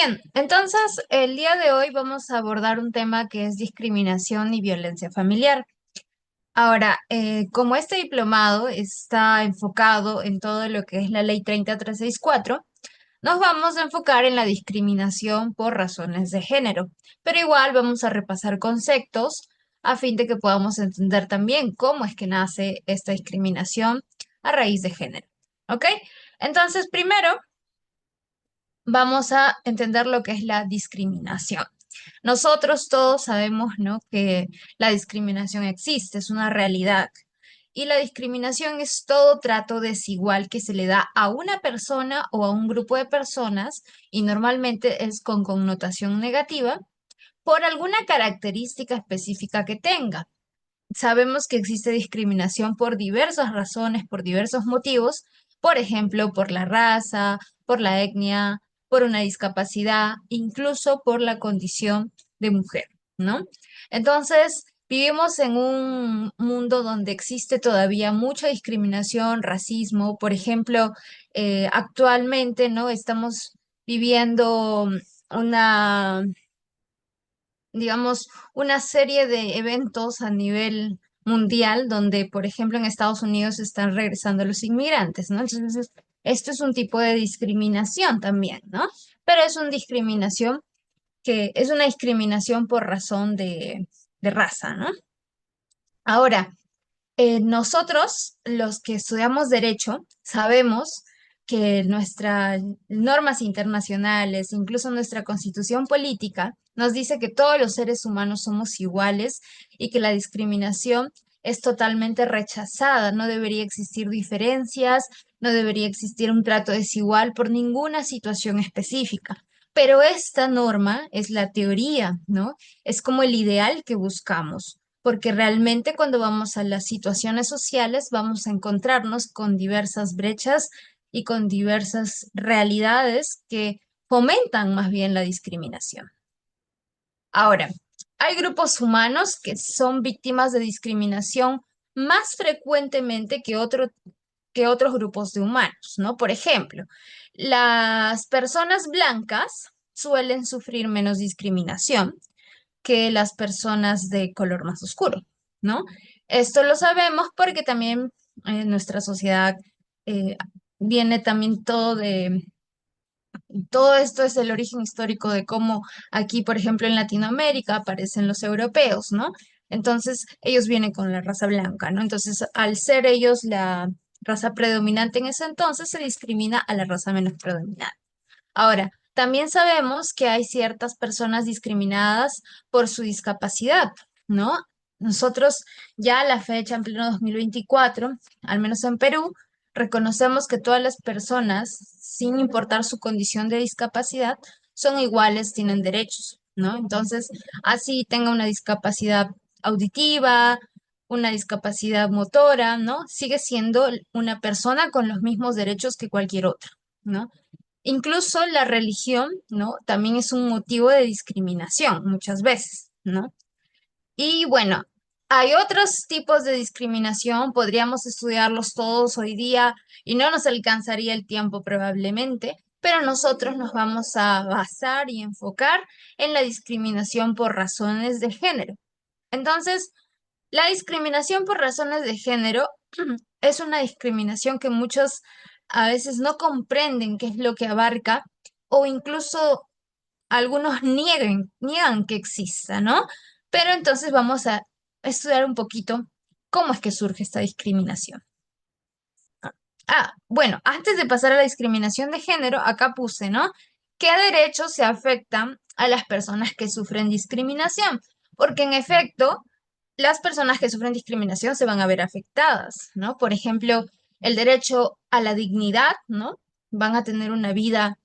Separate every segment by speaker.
Speaker 1: Bien, entonces el día de hoy vamos a abordar un tema que es discriminación y violencia familiar. Ahora, como este diplomado está enfocado en todo lo que es la Ley 30364, nos vamos a enfocar en la discriminación por razones de género, pero igual vamos a repasar conceptos a fin de que podamos entender también cómo es que nace esta discriminación a raíz de género. ¿Ok? Entonces, primero vamos a entender lo que es la discriminación. Nosotros todos sabemos, ¿no?, que la discriminación existe, es una realidad. Y la discriminación es todo trato desigual que se le da a una persona o a un grupo de personas, y normalmente es con connotación negativa, por alguna característica específica que tenga. Sabemos que existe discriminación por diversas razones, por diversos motivos, por ejemplo, por la raza, por la etnia, por una discapacidad, incluso por la condición de mujer, ¿no? Entonces, vivimos en un mundo donde existe todavía mucha discriminación, racismo. Por ejemplo, actualmente, ¿no? Estamos viviendo una digamos, una serie de eventos a nivel mundial donde, por ejemplo, en Estados Unidos están regresando los inmigrantes, ¿no? Entonces, esto es un tipo de discriminación también, ¿no? Pero es una discriminación que es una discriminación por razón de raza, ¿no? Ahora, nosotros, los que estudiamos derecho, sabemos que nuestras normas internacionales, incluso nuestra constitución política, nos dice que todos los seres humanos somos iguales y que la discriminación es totalmente rechazada. No debería existir diferencias, no debería existir un trato desigual por ninguna situación específica. Pero esta norma es la teoría, ¿no? Es como el ideal que buscamos, porque realmente cuando vamos a las situaciones sociales vamos a encontrarnos con diversas brechas y con diversas realidades que fomentan más bien la discriminación. Ahora, hay grupos humanos que son víctimas de discriminación más frecuentemente que otros grupos de humanos, ¿no? Por ejemplo, las personas blancas suelen sufrir menos discriminación que las personas de color más oscuro, ¿no? Esto lo sabemos porque también en nuestra sociedad eh, viene también todo esto es el origen histórico de cómo aquí, por ejemplo, en Latinoamérica aparecen los europeos, ¿no? Entonces, ellos vienen con la raza blanca, ¿no? Entonces, al ser ellos la raza predominante en ese entonces, se discrimina a la raza menos predominante. Ahora, también sabemos que hay ciertas personas discriminadas por su discapacidad, ¿no? Nosotros ya a la fecha, en pleno 2024, al menos en Perú, reconocemos que todas las personas, sin importar su condición de discapacidad, son iguales, tienen derechos, ¿no? Entonces, así tenga una discapacidad auditiva, una discapacidad motora, ¿no? Sigue siendo una persona con los mismos derechos que cualquier otra, ¿no? Incluso la religión, ¿no? También es un motivo de discriminación muchas veces, ¿no? Y bueno, hay otros tipos de discriminación, podríamos estudiarlos todos hoy día y no nos alcanzaría el tiempo probablemente, pero nosotros nos vamos a basar y enfocar en la discriminación por razones de género. Entonces, la discriminación por razones de género es una discriminación que muchos a veces no comprenden qué es lo que abarca, o incluso algunos niegan que exista, ¿no? Pero entonces vamos a estudiar un poquito cómo es que surge esta discriminación. Bueno, antes de pasar a la discriminación de género, acá puse, ¿no? ¿Qué derechos se afectan a las personas que sufren discriminación? Porque en efecto, las personas que sufren discriminación se van a ver afectadas, ¿no? Por ejemplo, el derecho a la dignidad, ¿no? Van a tener una vida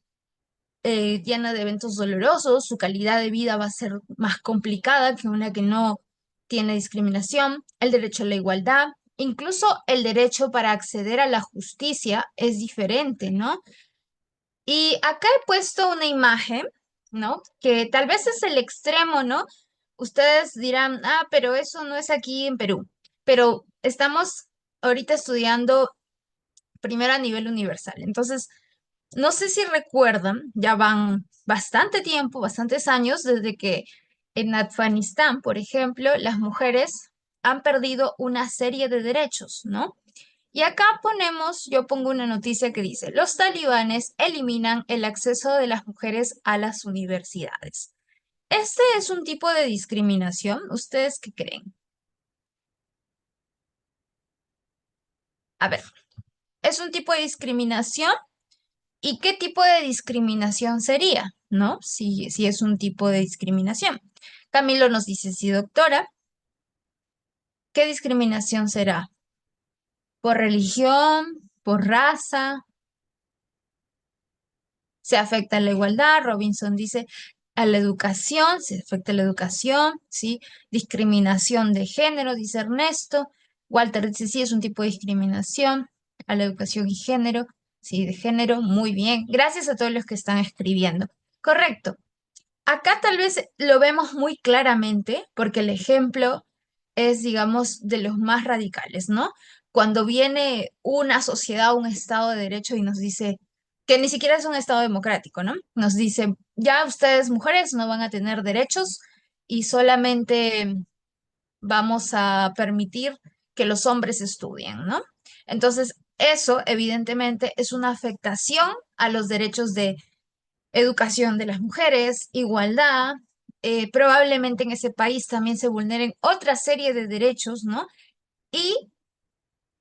Speaker 1: llena de eventos dolorosos, su calidad de vida va a ser más complicada que una que no tiene discriminación, el derecho a la igualdad, incluso el derecho para acceder a la justicia es diferente, ¿no? Y acá he puesto una imagen, ¿no? Que tal vez es el extremo, ¿no? Ustedes dirán, pero eso no es aquí en Perú. Pero estamos ahorita estudiando primero a nivel universal. Entonces, no sé si recuerdan, ya van bastante tiempo, bastantes años, desde que en Afganistán, por ejemplo, las mujeres han perdido una serie de derechos, ¿no? Y acá yo pongo una noticia que dice, los talibanes eliminan el acceso de las mujeres a las universidades. ¿Este es un tipo de discriminación? ¿Ustedes qué creen? A ver, ¿es un tipo de discriminación? ¿Y qué tipo de discriminación sería? ¿No? Si es un tipo de discriminación. Camilo nos dice, sí, doctora, ¿qué discriminación será? ¿Por religión? ¿Por raza? ¿Se afecta la igualdad? Robinson dice, a la educación, se afecta la educación, ¿sí? Discriminación de género, dice Ernesto. Walter dice, sí, es un tipo de discriminación a la educación y género, sí, de género, muy bien. Gracias a todos los que están escribiendo. Correcto. Acá tal vez lo vemos muy claramente porque el ejemplo es, digamos, de los más radicales, ¿no? Cuando viene una sociedad, un Estado de Derecho y nos dice que ni siquiera es un Estado democrático, ¿no? Nos dice, ya ustedes mujeres no van a tener derechos y solamente vamos a permitir que los hombres estudien, ¿no? Entonces, eso evidentemente es una afectación a los derechos de educación de las mujeres, igualdad. Probablemente en ese país también se vulneren otra serie de derechos, ¿no? Y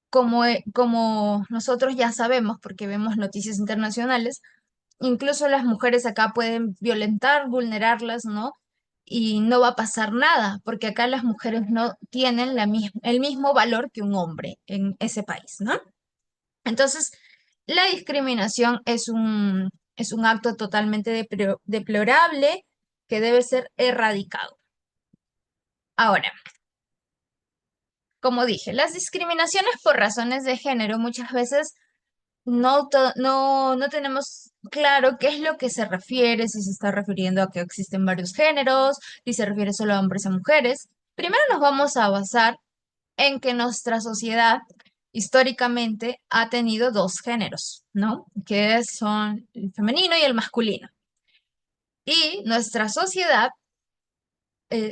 Speaker 1: como nosotros ya sabemos, porque vemos noticias internacionales, incluso las mujeres acá pueden violentar, vulnerarlas, ¿no? Y no va a pasar nada, porque acá las mujeres no tienen el mismo valor que un hombre en ese país, ¿no? Entonces, la discriminación es un acto totalmente deplorable que debe ser erradicado. Ahora, como dije, las discriminaciones por razones de género muchas veces no tenemos claro qué es lo que se refiere, si se está refiriendo a que existen varios géneros, si se refiere solo a hombres o mujeres. Primero nos vamos a basar en que nuestra sociedad históricamente ha tenido dos géneros, ¿no? Que son el femenino y el masculino. Y nuestra sociedad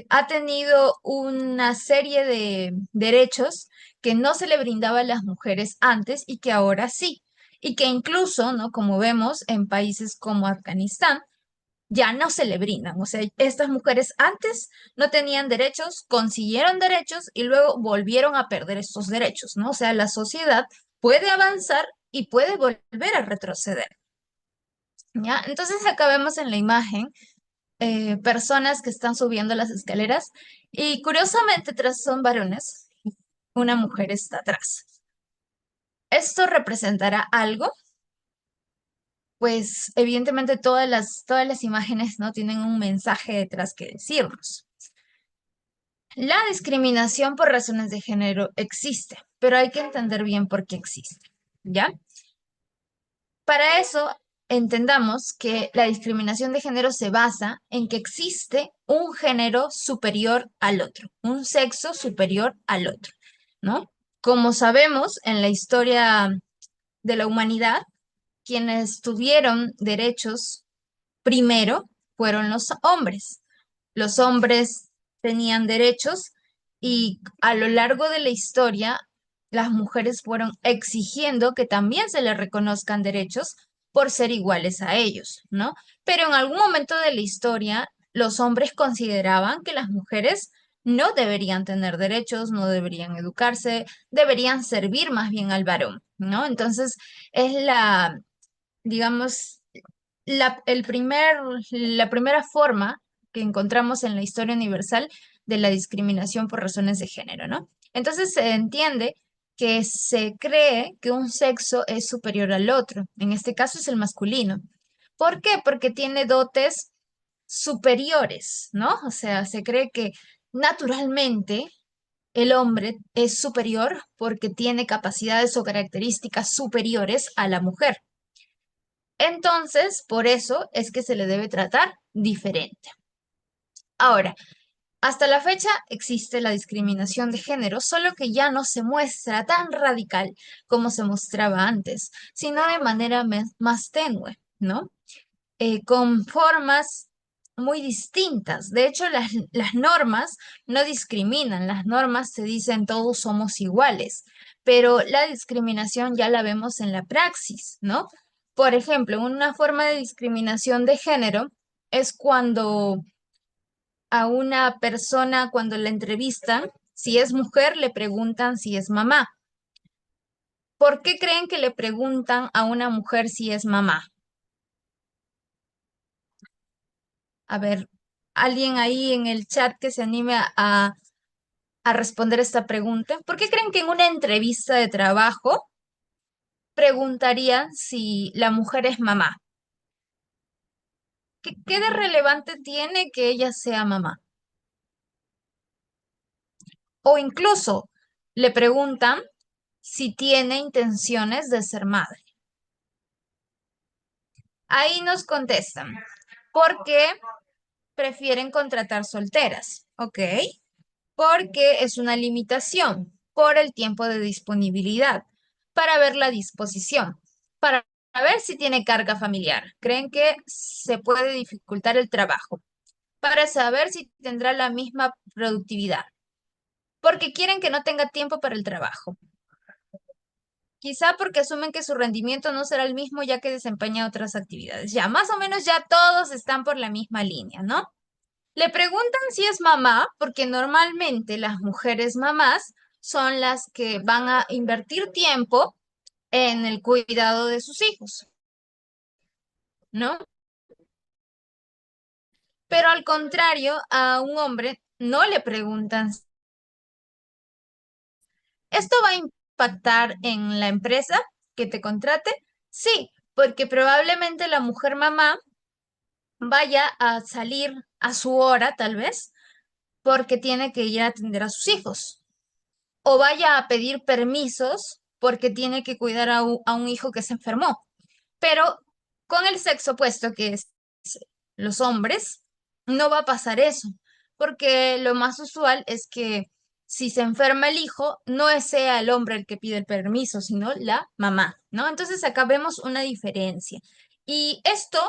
Speaker 1: ha tenido una serie de derechos que no se le brindaba a las mujeres antes y que ahora sí. Y que incluso, ¿no? Como vemos en países como Afganistán, ya no se le brindan. O sea, estas mujeres antes no tenían derechos, consiguieron derechos y luego volvieron a perder estos derechos, ¿no? O sea, la sociedad puede avanzar y puede volver a retroceder, ¿ya? Entonces acá vemos en la imagen personas que están subiendo las escaleras y curiosamente tras son varones, una mujer está atrás. ¿Esto representará algo? Pues evidentemente todas las imágenes no tienen un mensaje detrás que decirnos. La discriminación por razones de género existe, pero hay que entender bien por qué existe, ¿ya? Para eso, entendamos que la discriminación de género se basa en que existe un género superior al otro, un sexo superior al otro, ¿no? Como sabemos, en la historia de la humanidad, quienes tuvieron derechos primero fueron los hombres. Los hombres tenían derechos y a lo largo de la historia las mujeres fueron exigiendo que también se les reconozcan derechos por ser iguales a ellos, ¿no? Pero en algún momento de la historia los hombres consideraban que las mujeres no deberían tener derechos, no deberían educarse, deberían servir más bien al varón, ¿no? Entonces es digamos, la primera forma que encontramos en la historia universal de la discriminación por razones de género, ¿no? Entonces se entiende que se cree que un sexo es superior al otro. En este caso es el masculino. ¿Por qué? Porque tiene dotes superiores, ¿no? O sea, se cree que naturalmente el hombre es superior porque tiene capacidades o características superiores a la mujer. Entonces, por eso es que se le debe tratar diferente. Ahora, hasta la fecha existe la discriminación de género, solo que ya no se muestra tan radical como se mostraba antes, sino de manera más tenue, ¿no? con formas muy distintas. De hecho, las normas no discriminan, las normas se dicen todos somos iguales, pero la discriminación ya la vemos en la praxis, ¿no? Por ejemplo, una forma de discriminación de género es cuando a una persona, cuando la entrevistan, si es mujer, le preguntan si es mamá. ¿Por qué creen que le preguntan a una mujer si es mamá? A ver, alguien ahí en el chat que se anime a responder esta pregunta. ¿Por qué creen que en una entrevista de trabajo preguntarían si la mujer es mamá? ¿Qué de relevante tiene que ella sea mamá? O incluso le preguntan si tiene intenciones de ser madre. Ahí nos contestan, porque prefieren contratar solteras, ¿ok? Porque es una limitación por el tiempo de disponibilidad, para ver la disposición, para ver si tiene carga familiar. Creen que se puede dificultar el trabajo, para saber si tendrá la misma productividad, porque quieren que no tenga tiempo para el trabajo. Quizá porque asumen que su rendimiento no será el mismo ya que desempeña otras actividades. Ya, más o menos ya todos están por la misma línea, ¿no? Le preguntan si es mamá, porque normalmente las mujeres mamás son las que van a invertir tiempo en el cuidado de sus hijos, ¿no? Pero al contrario, a un hombre no le preguntan, ¿esto va a impactar en la empresa que te contrate? Sí, porque probablemente la mujer mamá vaya a salir a su hora, tal vez, porque tiene que ir a atender a sus hijos. O vaya a pedir permisos porque tiene que cuidar a un hijo que se enfermó. Pero con el sexo opuesto, que es los hombres, no va a pasar eso, porque lo más usual es que si se enferma el hijo, no sea el hombre el que pide el permiso, sino la mamá, ¿no? Entonces acá vemos una diferencia. Y esto,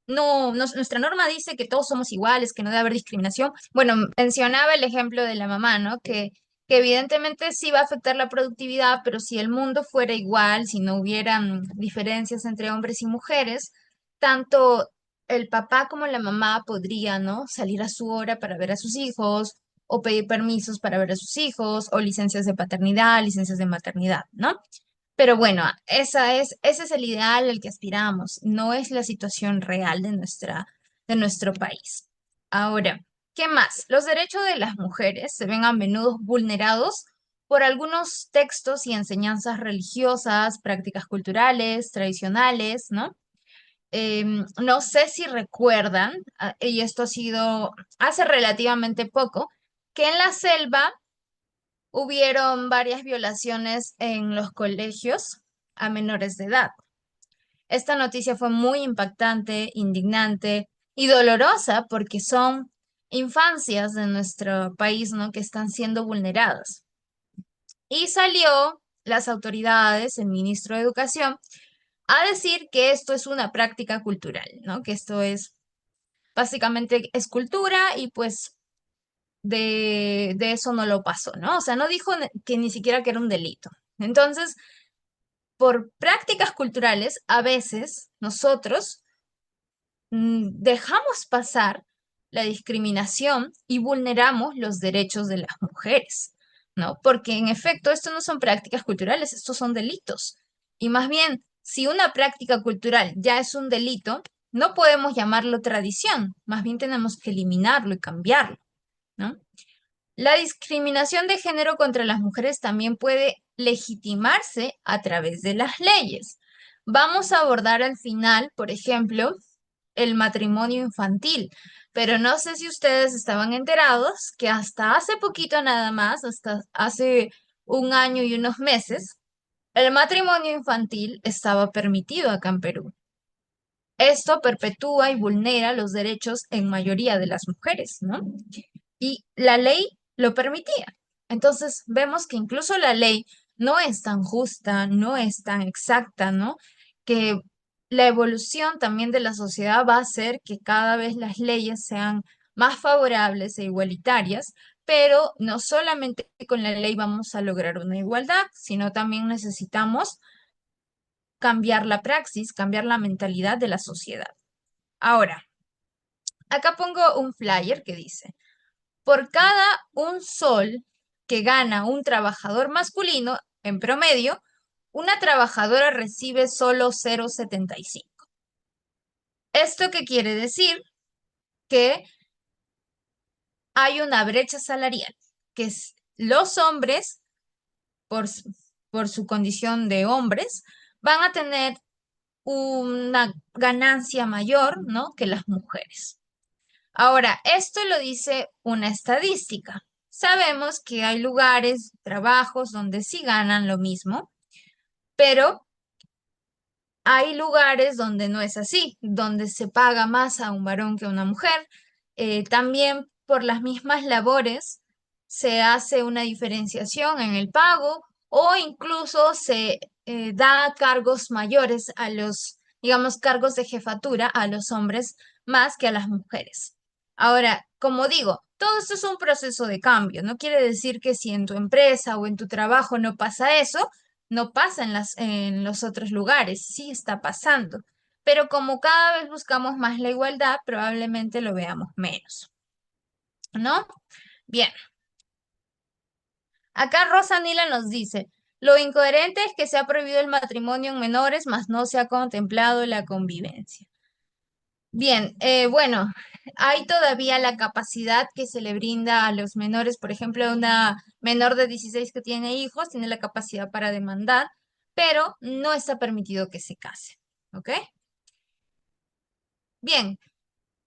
Speaker 1: nuestra norma dice que todos somos iguales, que no debe haber discriminación. Bueno, mencionaba el ejemplo de la mamá, ¿no? Que evidentemente sí va a afectar la productividad, pero si el mundo fuera igual, si no hubieran diferencias entre hombres y mujeres, tanto el papá como la mamá podrían, ¿no? Salir a su hora para ver a sus hijos, o pedir permisos para ver a sus hijos, o licencias de paternidad, licencias de maternidad, ¿no? Pero bueno, ese es el ideal al que aspiramos, no es la situación real de nuestro país. Ahora, ¿qué más? Los derechos de las mujeres se ven a menudo vulnerados por algunos textos y enseñanzas religiosas, prácticas culturales, tradicionales, ¿no? No sé si recuerdan, y esto ha sido hace relativamente poco, que en la selva hubieron varias violaciones en los colegios a menores de edad. Esta noticia fue muy impactante, indignante y dolorosa porque son infancias de nuestro país, ¿no? Que están siendo vulneradas. Y salió las autoridades, el ministro de Educación, a decir que esto es una práctica cultural, ¿no? Que esto es básicamente es cultura y pues de eso no lo pasó, ¿no? O sea, no dijo que ni siquiera que era un delito. Entonces, por prácticas culturales, a veces nosotros dejamos pasar la discriminación y vulneramos los derechos de las mujeres, ¿no? Porque en efecto, esto no son prácticas culturales, estos son delitos. Y más bien, si una práctica cultural ya es un delito, no podemos llamarlo tradición, más bien tenemos que eliminarlo y cambiarlo, ¿no? La discriminación de género contra las mujeres también puede legitimarse a través de las leyes. Vamos a abordar al final, por ejemplo, el matrimonio infantil, pero no sé si ustedes estaban enterados que hasta hace poquito nada más, hasta hace un año y unos meses, el matrimonio infantil estaba permitido acá en Perú. Esto perpetúa y vulnera los derechos en mayoría de las mujeres, ¿no? Y la ley lo permitía. Entonces vemos que incluso la ley no es tan justa, no es tan exacta, ¿no? Que la evolución también de la sociedad va a hacer que cada vez las leyes sean más favorables e igualitarias, pero no solamente con la ley vamos a lograr una igualdad, sino también necesitamos cambiar la praxis, cambiar la mentalidad de la sociedad. Ahora, acá pongo un flyer que dice, por cada un sol que gana un trabajador masculino, en promedio, una trabajadora recibe solo 0,75. ¿Esto qué quiere decir? Que hay una brecha salarial, que los hombres, por, por su condición de hombres, van a tener una ganancia mayor, ¿no?, que las mujeres. Ahora, esto lo dice una estadística. Sabemos que hay lugares, trabajos donde sí ganan lo mismo, pero hay lugares donde no es así, donde se paga más a un varón que a una mujer. También por las mismas labores se hace una diferenciación en el pago o incluso se da cargos mayores a los, digamos, cargos de jefatura a los hombres más que a las mujeres. Ahora, como digo, todo esto es un proceso de cambio. No quiere decir que si en tu empresa o en tu trabajo no pasa eso, no pasa en los otros lugares, sí está pasando. Pero como cada vez buscamos más la igualdad, probablemente lo veamos menos, ¿no? Bien, acá Rosanila nos dice, lo incoherente es que se ha prohibido el matrimonio en menores, mas no se ha contemplado la convivencia. Bien, bueno, hay todavía la capacidad que se le brinda a los menores, por ejemplo, una menor de 16 que tiene hijos, tiene la capacidad para demandar, pero no está permitido que se case, ¿ok? Bien,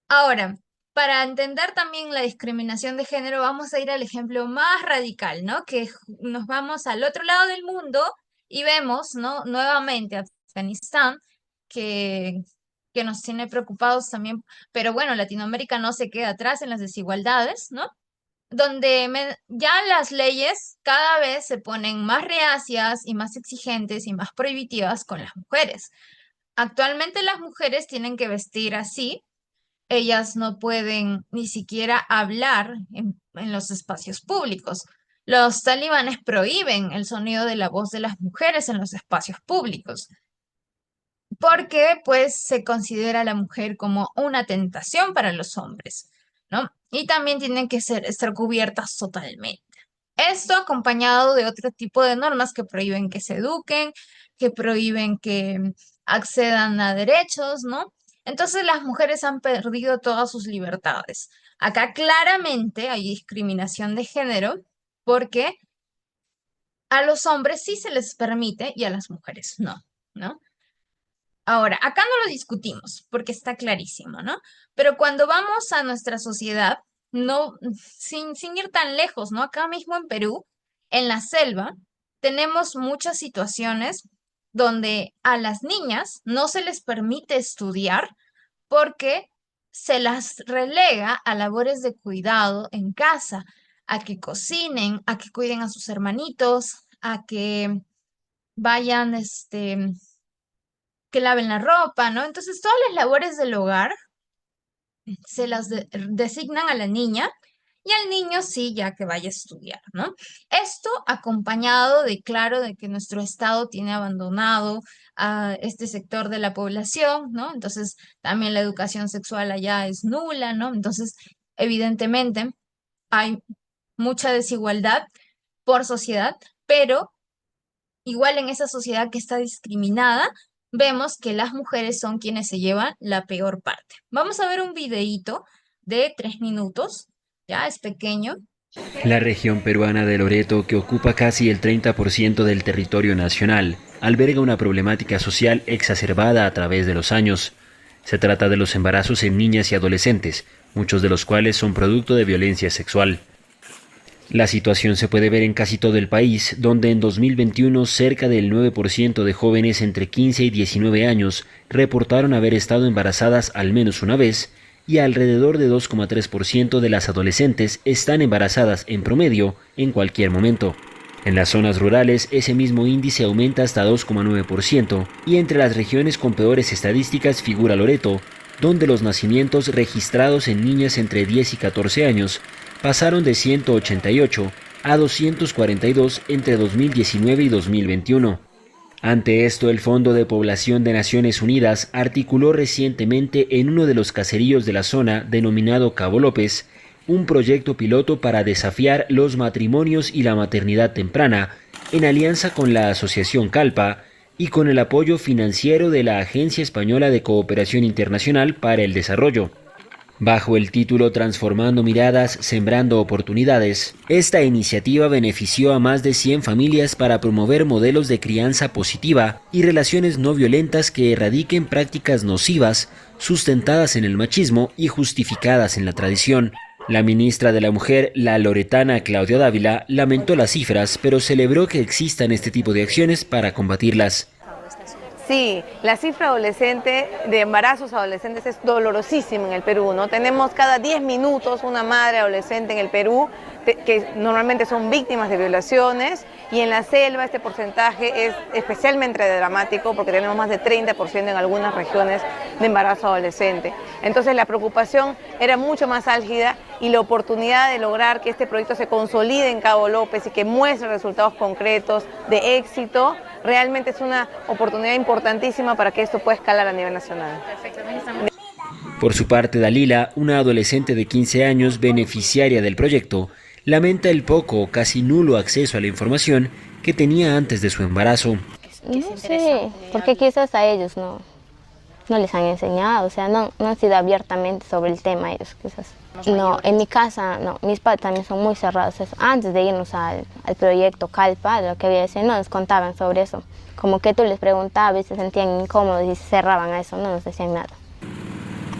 Speaker 1: ahora, para entender también la discriminación de género, vamos a ir al ejemplo más radical, ¿no? Que nos vamos al otro lado del mundo y vemos, ¿no?, nuevamente Afganistán, que, que nos tiene preocupados también, pero bueno, Latinoamérica no se queda atrás en las desigualdades, ¿no? Donde ya las leyes cada vez se ponen más reacias y más exigentes y más prohibitivas con las mujeres. Actualmente las mujeres tienen que vestir así, ellas no pueden ni siquiera hablar en los espacios públicos. Los talibanes prohíben el sonido de la voz de las mujeres en los espacios públicos, porque pues se considera a la mujer como una tentación para los hombres, ¿no? Y también tienen que estar cubiertas totalmente. Esto acompañado de otro tipo de normas que prohíben que se eduquen, que prohíben que accedan a derechos, ¿no? Entonces las mujeres han perdido todas sus libertades. Acá claramente hay discriminación de género porque a los hombres sí se les permite y a las mujeres no, ¿no? Ahora, acá no lo discutimos porque está clarísimo, ¿no? Pero cuando vamos a nuestra sociedad, no, sin ir tan lejos, ¿no? Acá mismo en Perú, en la selva, tenemos muchas situaciones donde a las niñas no se les permite estudiar porque se las relega a labores de cuidado en casa, a que cocinen, a que cuiden a sus hermanitos, a que vayan, que laven la ropa, ¿no? Entonces, todas las labores del hogar se las designan a la niña y al niño sí, ya que vaya a estudiar, ¿no? Esto acompañado de, claro, de que nuestro estado tiene abandonado a este sector de la población, ¿no? Entonces, también la educación sexual allá es nula, ¿no? Entonces, evidentemente, hay mucha desigualdad por sociedad, pero igual en esa sociedad que está discriminada, vemos que las mujeres son quienes se llevan la peor parte. Vamos a ver un videíto de 3 minutos, ya es pequeño.
Speaker 2: La región peruana de Loreto, que ocupa casi el 30% del territorio nacional, alberga una problemática social exacerbada a través de los años. Se trata de los embarazos en niñas y adolescentes, muchos de los cuales son producto de violencia sexual. La situación se puede ver en casi todo el país, donde en 2021 cerca del 9% de jóvenes entre 15 y 19 años reportaron haber estado embarazadas al menos una vez, y alrededor de 2,3% de las adolescentes están embarazadas en promedio en cualquier momento. En las zonas rurales, ese mismo índice aumenta hasta 2,9% y entre las regiones con peores estadísticas figura Loreto, donde los nacimientos registrados en niñas entre 10 y 14 años pasaron de 188 a 242 entre 2019 y 2021. Ante esto, el Fondo de Población de Naciones Unidas articuló recientemente en uno de los caseríos de la zona, denominado Cabo López, un proyecto piloto para desafiar los matrimonios y la maternidad temprana, en alianza con la Asociación Calpa y con el apoyo financiero de la Agencia Española de Cooperación Internacional para el Desarrollo. Bajo el título Transformando Miradas, Sembrando Oportunidades, esta iniciativa benefició a más de 100 familias para promover modelos de crianza positiva y relaciones no violentas que erradiquen prácticas nocivas, sustentadas en el machismo y justificadas en la tradición. La ministra de la Mujer, la loretana Claudia Dávila, lamentó las cifras, pero celebró que existan este tipo de acciones para combatirlas.
Speaker 3: Sí, la cifra adolescente de embarazos adolescentes es dolorosísima en el Perú, ¿no? Tenemos cada 10 minutos una madre adolescente en el Perú que normalmente son víctimas de violaciones, y en la selva este porcentaje es especialmente dramático porque tenemos más de 30% en algunas regiones de embarazo adolescente. Entonces la preocupación era mucho más álgida, y la oportunidad de lograr que este proyecto se consolide en Cabo López y que muestre resultados concretos de éxito realmente es una oportunidad importantísima para que esto pueda escalar a nivel nacional.
Speaker 2: Por su parte, Dalila, una adolescente de 15 años beneficiaria del proyecto, lamenta el poco o casi nulo acceso a la información que tenía antes de su embarazo.
Speaker 4: No sé, porque quizás a ellos no les han enseñado, o sea, no han sido abiertamente sobre el tema ellos quizás. No, en mi casa, no, mis padres también son muy cerrados. Antes de irnos al proyecto Calpa, lo que había decir, no nos contaban sobre eso. Como que tú les preguntabas y se sentían incómodos y se cerraban a eso, no nos decían nada.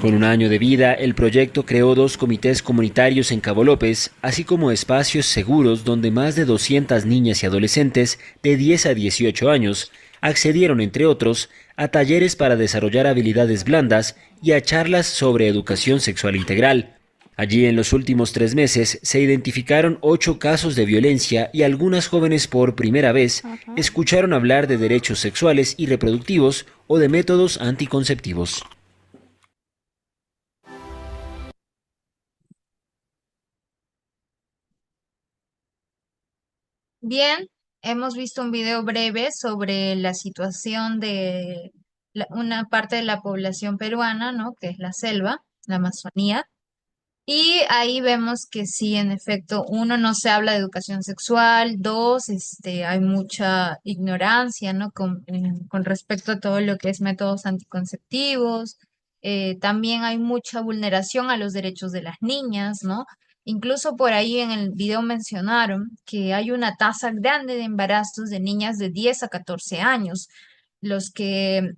Speaker 2: Con un año de vida, el proyecto creó 2 comités comunitarios en Cabo López, así como espacios seguros donde más de 200 niñas y adolescentes de 10 a 18 años accedieron, entre otros, a talleres para desarrollar habilidades blandas y a charlas sobre educación sexual integral. Allí, en los últimos 3 meses, se identificaron 8 casos de violencia y algunas jóvenes por primera vez escucharon hablar de derechos sexuales y reproductivos o de métodos anticonceptivos.
Speaker 1: Bien, hemos visto un video breve sobre la situación de una parte de la población peruana, ¿no? Que es la selva, la Amazonía. Y ahí vemos que sí, en efecto, uno, no se habla de educación sexual; dos, hay mucha ignorancia, ¿no? Con respecto a todo lo que es métodos anticonceptivos. También hay mucha vulneración a los derechos de las niñas, ¿no? Incluso por ahí en el video mencionaron que hay una tasa grande de embarazos de niñas de 10 a 14 años. Los que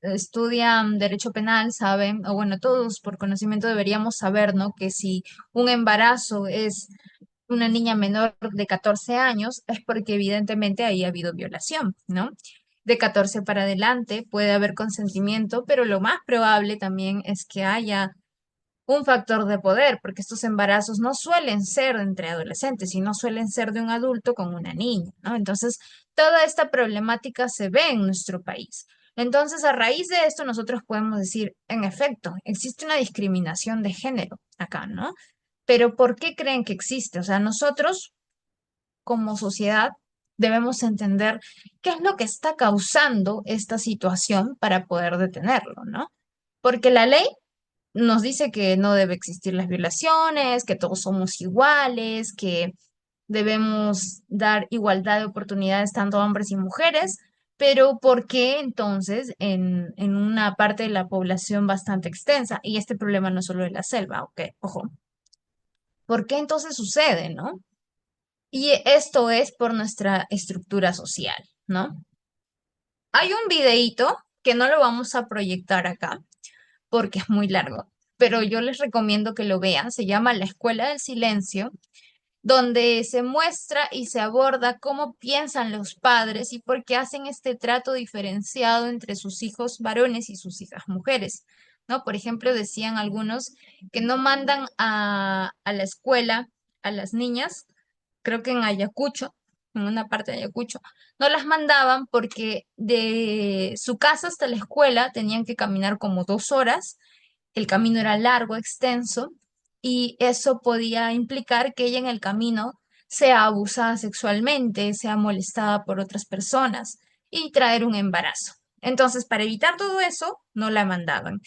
Speaker 1: estudian derecho penal saben, o bueno, todos por conocimiento deberíamos saber, ¿no? Que si un embarazo es una niña menor de 14 años, es porque evidentemente ahí ha habido violación, ¿no? De 14 para adelante puede haber consentimiento, pero lo más probable también es que haya un factor de poder, porque estos embarazos no suelen ser entre adolescentes, sino suelen ser de un adulto con una niña, ¿no? Entonces, toda esta problemática se ve en nuestro país. Entonces, a raíz de esto, nosotros podemos decir, en efecto, existe una discriminación de género acá, ¿no? Pero ¿por qué creen que existe? O sea, nosotros como sociedad debemos entender qué es lo que está causando esta situación para poder detenerlo, ¿no? Porque la ley nos dice que no debe existir las violaciones, que todos somos iguales, que debemos dar igualdad de oportunidades tanto a hombres y mujeres, pero ¿por qué entonces en una parte de la población bastante extensa, y este problema no es solo de la selva, ok, ojo, ¿por qué entonces sucede, no? Y esto es por nuestra estructura social, ¿no? Hay un videíto que no lo vamos a proyectar acá porque es muy largo, pero yo les recomiendo que lo vean. Se llama La Escuela del Silencio, donde se muestra y se aborda cómo piensan los padres y por qué hacen este trato diferenciado entre sus hijos varones y sus hijas mujeres, ¿no? Por ejemplo, decían algunos que no mandan a la escuela a las niñas, creo que en Ayacucho, en una parte de Ayacucho, no las mandaban porque de su casa hasta la escuela tenían que caminar como 2 horas. El camino era largo, extenso, y eso podía implicar que ella en el camino sea abusada sexualmente, sea molestada por otras personas y traer un embarazo. Entonces, para evitar todo eso, no la mandaban,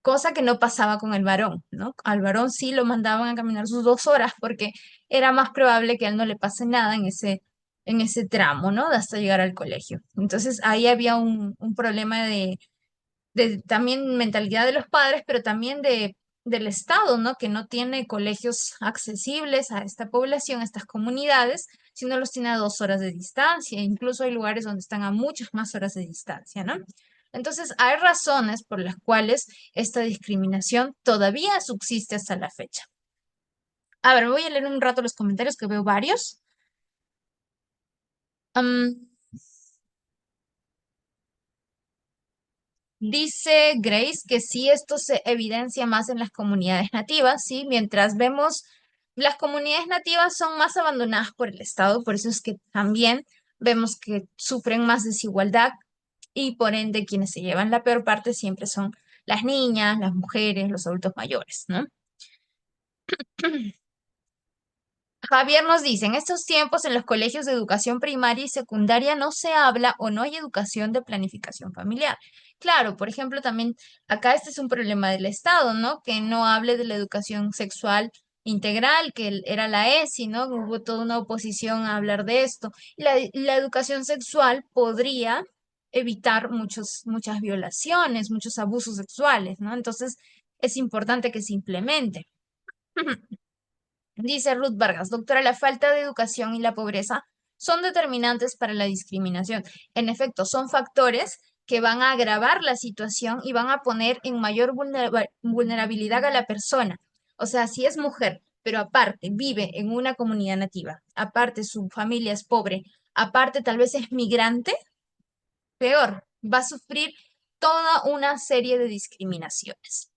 Speaker 1: cosa que no pasaba con el varón, ¿no? Al varón sí lo mandaban a caminar sus 2 horas porque era más probable que a él no le pase nada en ese tramo, ¿no? De hasta llegar al colegio. Entonces, ahí había un problema de también mentalidad de los padres, pero también del Estado, ¿no? Que no tiene colegios accesibles a esta población, a estas comunidades, sino los tiene a 2 horas de distancia. Incluso hay lugares donde están a muchas más horas de distancia, ¿no? Entonces, hay razones por las cuales esta discriminación todavía subsiste hasta la fecha. A ver, voy a leer un rato los comentarios que veo varios. Am, Dice Grace que sí, esto se evidencia más en las comunidades nativas, ¿sí? Mientras vemos, las comunidades nativas son más abandonadas por el Estado, por eso es que también vemos que sufren más desigualdad y por ende quienes se llevan la peor parte siempre son las niñas, las mujeres, los adultos mayores, ¿no? Javier nos dice, en estos tiempos en los colegios de educación primaria y secundaria no se habla o no hay educación de planificación familiar. Claro, por ejemplo, también acá este es un problema del Estado, ¿no? Que no hable de la educación sexual integral, que era la ESI, ¿no? Hubo toda una oposición a hablar de esto. La educación sexual podría evitar muchas violaciones, muchos abusos sexuales, ¿no? Entonces, es importante que se implemente. Dice Ruth Vargas, doctora, la falta de educación y la pobreza son determinantes para la discriminación. En efecto, son factores que van a agravar la situación y van a poner en mayor vulnerabilidad a la persona. O sea, si es mujer, pero aparte vive en una comunidad nativa, aparte su familia es pobre, aparte tal vez es migrante, peor, va a sufrir toda una serie de discriminaciones.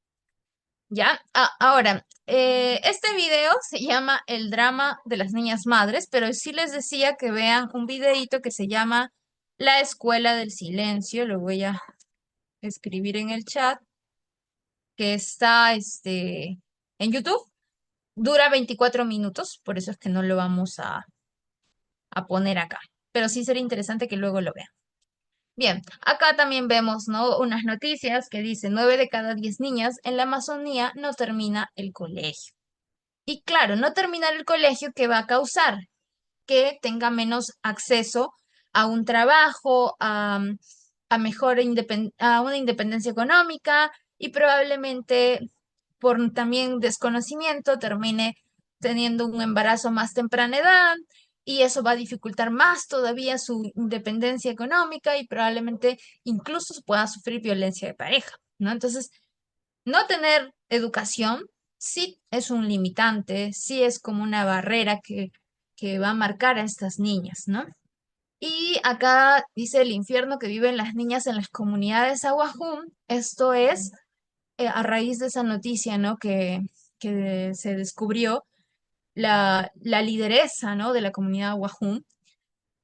Speaker 1: ¿Ya? Ahora, este video se llama El drama de las niñas madres, pero sí les decía que vean un videíto que se llama La escuela del silencio. Lo voy a escribir en el chat, que está en YouTube. Dura 24 minutos, por eso es que no lo vamos a poner acá. Pero sí sería interesante que luego lo vean. Bien, acá también vemos, ¿no? Unas noticias que dicen 9 de cada 10 niñas en la Amazonía no termina el colegio. Y claro, no terminar el colegio, ¿qué va a causar? Que tenga menos acceso a un trabajo, a a una independencia económica y probablemente por también desconocimiento termine teniendo un embarazo a más temprana edad y eso va a dificultar más todavía su independencia económica y probablemente incluso pueda sufrir violencia de pareja, ¿no? Entonces, no tener educación sí es un limitante, sí es como una barrera que va a marcar a estas niñas, ¿no? Y acá dice el infierno que viven las niñas en las comunidades Awajún. Esto es a raíz de esa noticia, ¿no? Que se descubrió la lideresa, ¿no? De la comunidad Awajún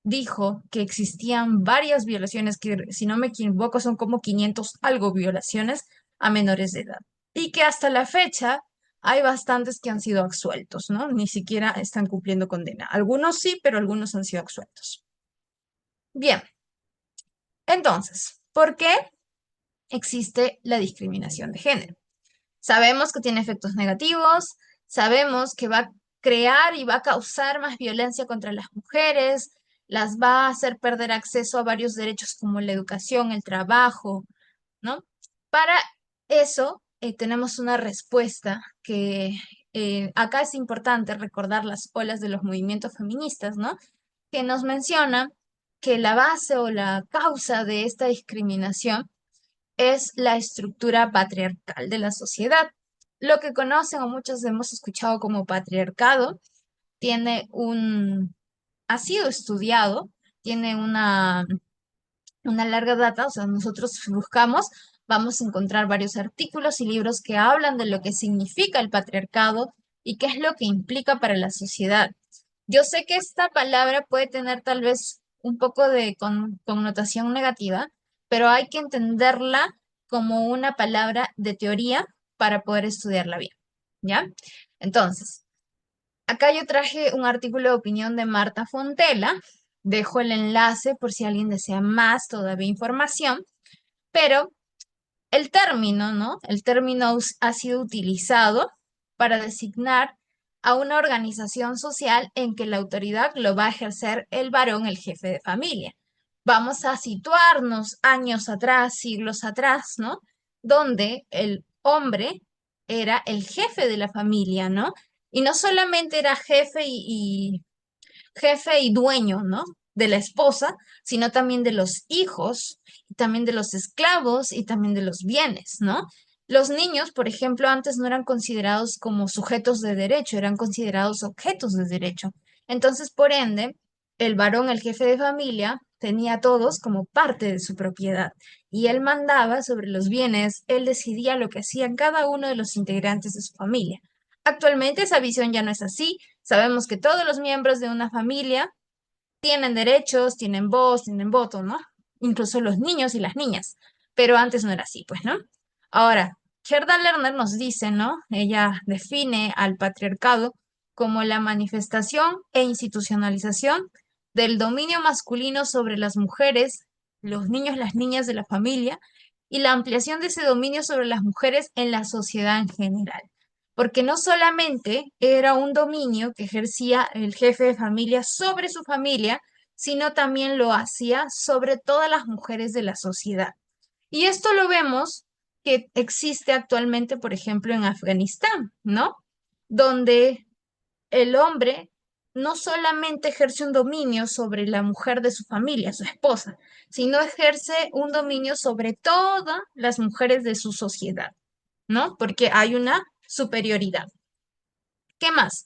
Speaker 1: dijo que existían varias violaciones, que si no me equivoco son como 500 algo violaciones a menores de edad. Y que hasta la fecha hay bastantes que han sido absueltos, ¿no? Ni siquiera están cumpliendo condena. Algunos sí, pero algunos han sido absueltos. Bien, entonces, ¿por qué existe la discriminación de género? Sabemos que tiene efectos negativos, sabemos que va a crear y va a causar más violencia contra las mujeres, las va a hacer perder acceso a varios derechos como la educación, el trabajo, ¿no? Para eso tenemos una respuesta que acá es importante recordar las olas de los movimientos feministas, ¿no? Que nos menciona que la base o la causa de esta discriminación es la estructura patriarcal de la sociedad. Lo que conocen o muchos hemos escuchado como patriarcado ha sido estudiado, tiene una larga data, o sea, nosotros buscamos, vamos a encontrar varios artículos y libros que hablan de lo que significa el patriarcado y qué es lo que implica para la sociedad. Yo sé que esta palabra puede tener tal vez un poco de connotación negativa, pero hay que entenderla como una palabra de teoría para poder estudiarla bien, ¿ya? Entonces, acá yo traje un artículo de opinión de Marta Fontela. Dejo el enlace por si alguien desea más todavía información, pero el término, ¿no? El término ha sido utilizado para designar a una organización social en que la autoridad lo va a ejercer el varón, el jefe de familia. Vamos a situarnos años atrás, siglos atrás, ¿no? Donde el hombre era el jefe de la familia, ¿no? Y no solamente era jefe y dueño, ¿no? De la esposa, sino también de los hijos, y también de los esclavos y también de los bienes, ¿no? Los niños, por ejemplo, antes no eran considerados como sujetos de derecho, eran considerados objetos de derecho. Entonces, por ende, el varón, el jefe de familia, tenía a todos como parte de su propiedad y él mandaba sobre los bienes, él decidía lo que hacían cada uno de los integrantes de su familia. Actualmente esa visión ya no es así. Sabemos que todos los miembros de una familia tienen derechos, tienen voz, tienen voto, ¿no? Incluso los niños y las niñas. Pero antes no era así, pues, ¿no? Ahora, Gerda Lerner nos dice, ¿no? Ella define al patriarcado como la manifestación e institucionalización del dominio masculino sobre las mujeres, los niños, las niñas de la familia y la ampliación de ese dominio sobre las mujeres en la sociedad en general. Porque no solamente era un dominio que ejercía el jefe de familia sobre su familia, sino también lo hacía sobre todas las mujeres de la sociedad. Y esto lo vemos que existe actualmente, por ejemplo, en Afganistán, ¿no? Donde el hombre no solamente ejerce un dominio sobre la mujer de su familia, su esposa, sino ejerce un dominio sobre todas las mujeres de su sociedad, ¿no? Porque hay una superioridad. ¿Qué más?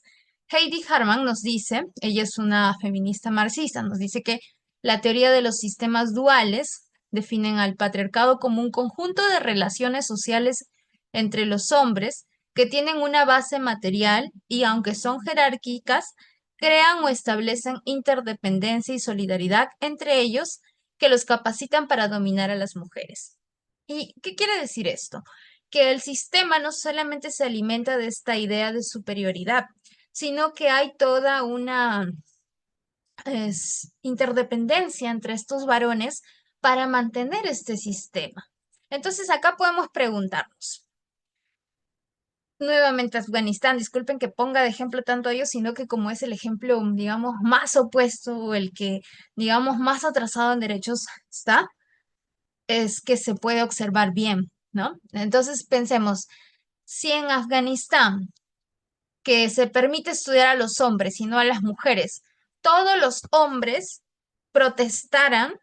Speaker 1: Heidi Harman nos dice, ella es una feminista marxista, nos dice que la teoría de los sistemas duales definen al patriarcado como un conjunto de relaciones sociales entre los hombres que tienen una base material y aunque son jerárquicas, crean o establecen interdependencia y solidaridad entre ellos que los capacitan para dominar a las mujeres. ¿Y qué quiere decir esto? Que el sistema no solamente se alimenta de esta idea de superioridad, sino que hay toda una interdependencia entre estos varones para mantener este sistema. Entonces acá podemos preguntarnos, nuevamente Afganistán, disculpen que ponga de ejemplo tanto a ellos, sino que como es el ejemplo, digamos, más opuesto o el que, digamos, más atrasado en derechos está, es que se puede observar bien, ¿no? Entonces pensemos, si en Afganistán, que se permite estudiar a los hombres y no a las mujeres, todos los hombres protestaran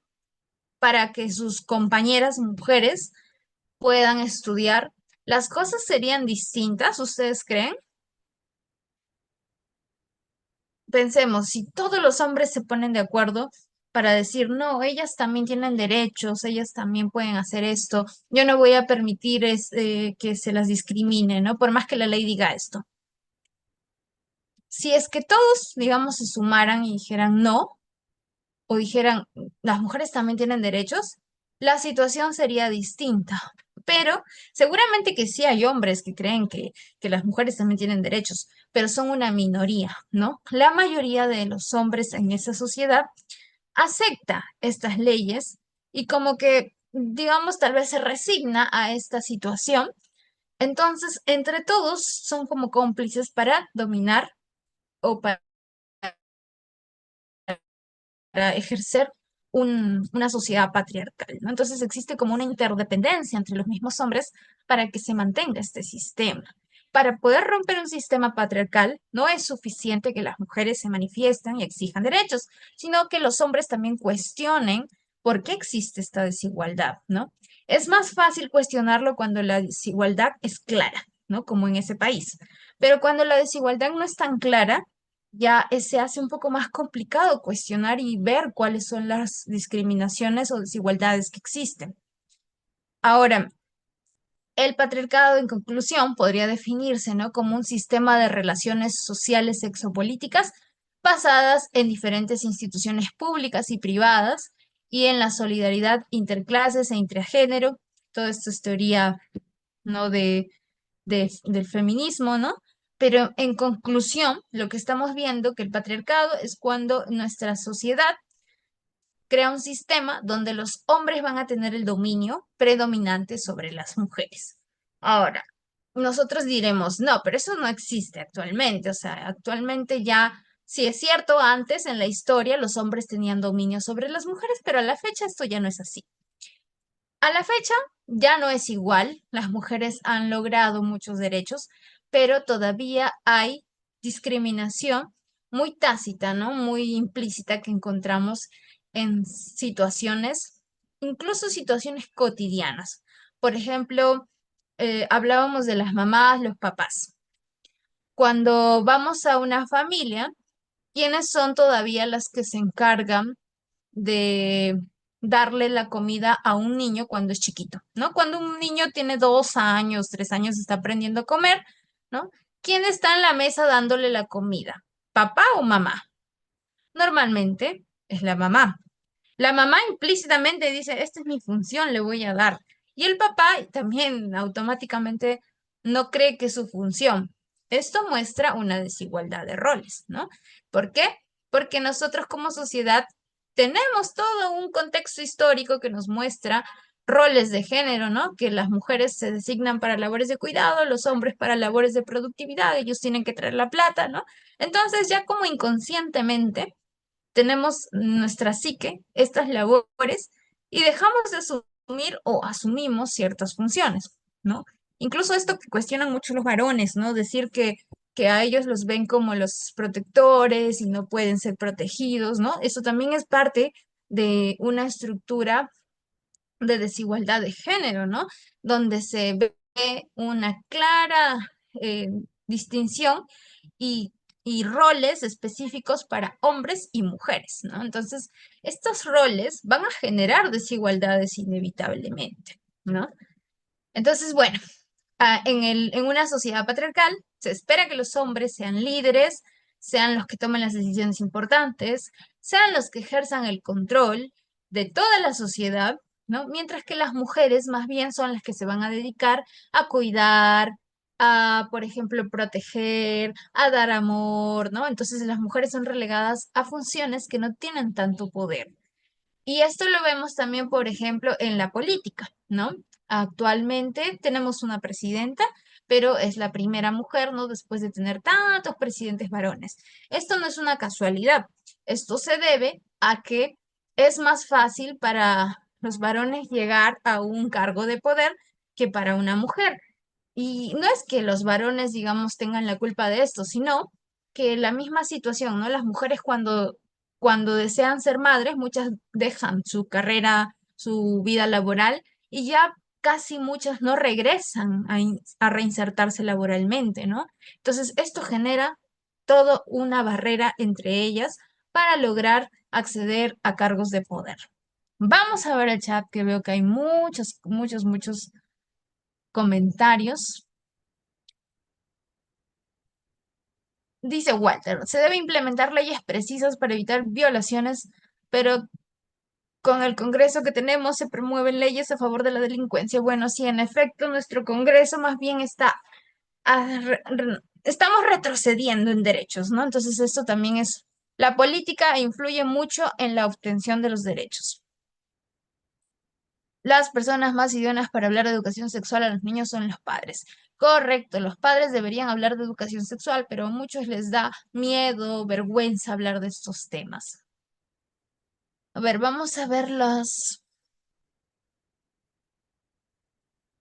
Speaker 1: para que sus compañeras mujeres puedan estudiar, ¿las cosas serían distintas, ustedes creen? Pensemos, si todos los hombres se ponen de acuerdo para decir, no, ellas también tienen derechos, ellas también pueden hacer esto, yo no voy a permitir que se las discrimine, ¿no? Por más que la ley diga esto. Si es que todos, digamos, se sumaran y dijeran no, o dijeran las mujeres también tienen derechos, la situación sería distinta. Pero seguramente que sí hay hombres que creen que las mujeres también tienen derechos, pero son una minoría, ¿no? La mayoría de los hombres en esa sociedad acepta estas leyes y como que, digamos, tal vez se resigna a esta situación. Entonces, entre todos son como cómplices para dominar o para ejercer una sociedad patriarcal, ¿no? Entonces existe como una interdependencia entre los mismos hombres para que se mantenga este sistema. Para poder romper un sistema patriarcal, no es suficiente que las mujeres se manifiesten y exijan derechos, sino que los hombres también cuestionen por qué existe esta desigualdad, ¿no? Es más fácil cuestionarlo cuando la desigualdad es clara, ¿no? Como en ese país. Pero cuando la desigualdad no es tan clara, ya se hace un poco más complicado cuestionar y ver cuáles son las discriminaciones o desigualdades que existen. Ahora, el patriarcado, en conclusión, podría definirse, ¿no? como un sistema de relaciones sociales sexopolíticas basadas en diferentes instituciones públicas y privadas y en la solidaridad interclases e intragénero. Todo esto es teoría, ¿no? Del feminismo, ¿no? Pero en conclusión, lo que estamos viendo que el patriarcado es cuando nuestra sociedad crea un sistema donde los hombres van a tener el dominio predominante sobre las mujeres. Ahora, nosotros diremos, no, pero eso no existe actualmente. O sea, actualmente ya, sí es cierto, antes en la historia los hombres tenían dominio sobre las mujeres, pero a la fecha esto ya no es así. A la fecha ya no es igual, las mujeres han logrado muchos derechos, pero todavía hay discriminación muy tácita, ¿no? Muy implícita que encontramos en situaciones, incluso situaciones cotidianas. Por ejemplo, hablábamos de las mamás, los papás. Cuando vamos a una familia, ¿quiénes son todavía las que se encargan de darle la comida a un niño cuando es chiquito, ¿no? Cuando un niño tiene 2 años, 3 años, está aprendiendo a comer, ¿no? ¿Quién está en la mesa dándole la comida? ¿Papá o mamá? Normalmente es la mamá. La mamá implícitamente dice, esta es mi función, le voy a dar. Y el papá también automáticamente no cree que es su función. Esto muestra una desigualdad de roles, ¿no? ¿Por qué? Porque nosotros como sociedad tenemos todo un contexto histórico que nos muestra roles de género, ¿no? Que las mujeres se designan para labores de cuidado, los hombres para labores de productividad, ellos tienen que traer la plata, ¿no? Entonces ya como inconscientemente tenemos nuestra psique, estas labores, y dejamos de asumir o asumimos ciertas funciones, ¿no? Incluso esto que cuestionan mucho los varones, ¿no? Decir que a ellos los ven como los protectores y no pueden ser protegidos, ¿no? Eso también es parte de una estructura de desigualdad de género, ¿no? Donde se ve una clara distinción y, y roles específicos para hombres y mujeres, ¿no? Entonces, estos roles van a generar desigualdades inevitablemente, ¿no? Entonces, bueno, en una sociedad patriarcal se espera que los hombres sean líderes, sean los que tomen las decisiones importantes, sean los que ejerzan el control de toda la sociedad, ¿no? Mientras que las mujeres más bien son las que se van a dedicar a cuidar, a, por ejemplo, proteger, a dar amor, ¿no? Entonces las mujeres son relegadas a funciones que no tienen tanto poder. Y esto lo vemos también, por ejemplo, en la política, ¿no? Actualmente tenemos una presidenta, pero es la primera mujer, ¿no? Después de tener tantos presidentes varones. Esto no es una casualidad. Esto se debe a que es más fácil para los varones llegar a un cargo de poder que para una mujer. Y no es que los varones, digamos, tengan la culpa de esto, sino que la misma situación, ¿no? Las mujeres cuando desean ser madres, muchas dejan su carrera, su vida laboral y ya casi muchas no regresan a reinsertarse laboralmente, ¿no? Entonces, esto genera toda una barrera entre ellas para lograr acceder a cargos de poder. Vamos a ver el chat, que veo que hay muchos, muchos, muchos comentarios. Dice Walter, se debe implementar leyes precisas para evitar violaciones, pero con el Congreso que tenemos se promueven leyes a favor de la delincuencia. Bueno, sí, en efecto, nuestro Congreso más bien estamos retrocediendo en derechos, ¿no? Entonces esto también es, la política influye mucho en la obtención de los derechos. Las personas más idóneas para hablar de educación sexual a los niños son los padres. Correcto, los padres deberían hablar de educación sexual, pero a muchos les da miedo, vergüenza hablar de estos temas. A ver, vamos a ver los...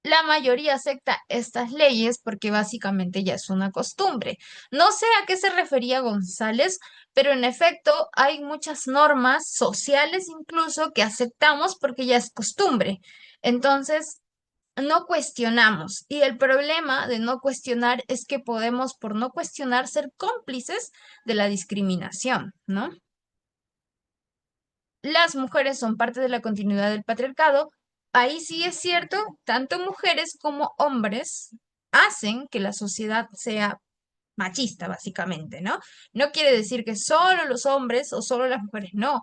Speaker 1: La mayoría acepta estas leyes porque básicamente ya es una costumbre. No sé a qué se refería González, pero en efecto hay muchas normas sociales incluso que aceptamos porque ya es costumbre. Entonces, no cuestionamos. Y el problema de no cuestionar es que podemos, por no cuestionar, ser cómplices de la discriminación, ¿no? Las mujeres son parte de la continuidad del patriarcado. Ahí sí es cierto, tanto mujeres como hombres hacen que la sociedad sea machista, básicamente, ¿no? No quiere decir que solo los hombres o solo las mujeres, no.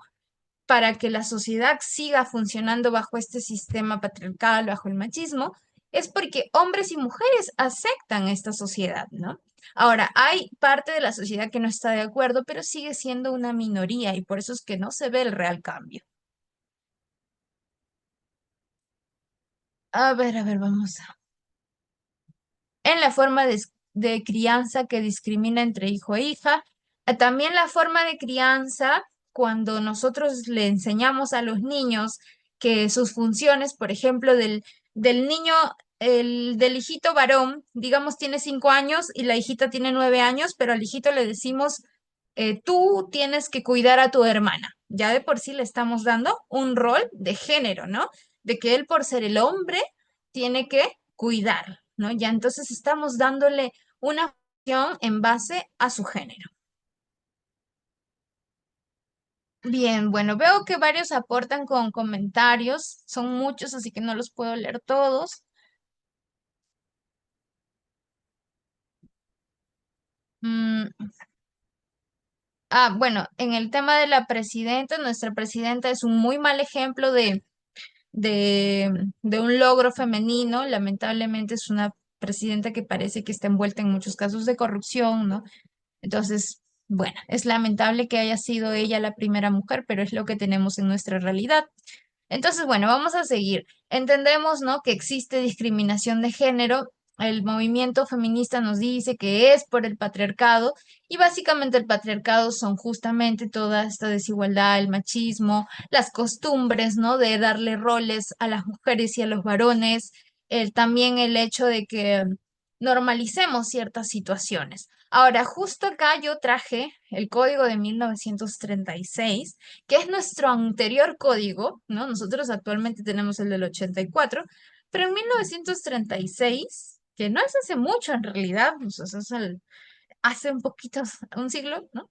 Speaker 1: Para que la sociedad siga funcionando bajo este sistema patriarcal, bajo el machismo, es porque hombres y mujeres aceptan esta sociedad, ¿no? Ahora, hay parte de la sociedad que no está de acuerdo, pero sigue siendo una minoría y por eso es que no se ve el real cambio. A ver, vamos en la forma de crianza que discrimina entre hijo e hija. También la forma de crianza cuando nosotros le enseñamos a los niños que sus funciones, por ejemplo, del niño, del hijito varón, digamos, tiene 5 años y la hijita tiene 9 años, pero al hijito le decimos, tú tienes que cuidar a tu hermana. Ya de por sí le estamos dando un rol de género, ¿no? De que él por ser el hombre tiene que cuidar, ¿no? Ya entonces estamos dándole una función en base a su género. Bien, bueno, veo que varios aportan con comentarios, son muchos, así que no los puedo leer todos. Mm, bueno, en el tema de la presidenta, nuestra presidenta es un muy mal ejemplo de un logro femenino. Lamentablemente es una presidenta que parece que está envuelta en muchos casos de corrupción, ¿no? Entonces, bueno, es lamentable que haya sido ella la primera mujer, pero es lo que tenemos en nuestra realidad. Entonces, bueno, vamos a seguir. Entendemos, ¿no?, que existe discriminación de género. El movimiento feminista nos dice que es por el patriarcado y básicamente el patriarcado son justamente toda esta desigualdad, el machismo, las costumbres, ¿no?, de darle roles a las mujeres y a los varones, también el hecho de que normalicemos ciertas situaciones. Ahora, justo acá yo traje el código de 1936, que es nuestro anterior código, ¿no? Nosotros actualmente tenemos el del 84, pero en 1936, que no es hace mucho en realidad, pues, o sea, es hace un poquito, un siglo, ¿no?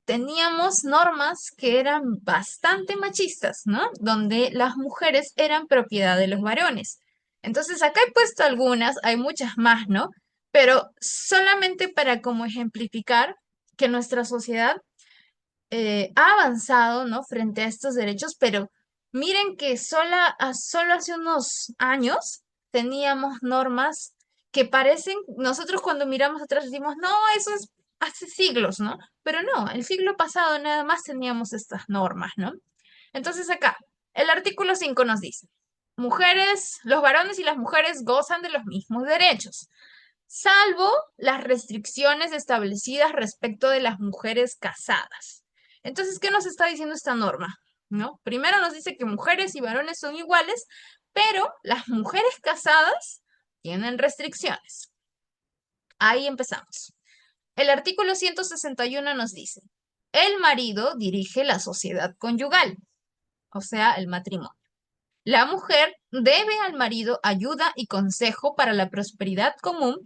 Speaker 1: Teníamos normas que eran bastante machistas, ¿no? Donde las mujeres eran propiedad de los varones. Entonces, acá he puesto algunas, hay muchas más, ¿no? Pero solamente para como ejemplificar que nuestra sociedad ha avanzado, ¿no?, frente a estos derechos, pero miren que solo hace unos años teníamos normas que parecen, nosotros cuando miramos atrás decimos, no, eso es hace siglos, ¿no? Pero no, el siglo pasado nada más teníamos estas normas, ¿no? Entonces acá, el artículo 5 nos dice, mujeres, los varones y las mujeres gozan de los mismos derechos, salvo las restricciones establecidas respecto de las mujeres casadas. Entonces, ¿qué nos está diciendo esta norma? ¿No? Primero nos dice que mujeres y varones son iguales, pero las mujeres casadas tienen restricciones. Ahí empezamos. El artículo 161 nos dice, el marido dirige la sociedad conyugal, o sea, el matrimonio. La mujer debe al marido ayuda y consejo para la prosperidad común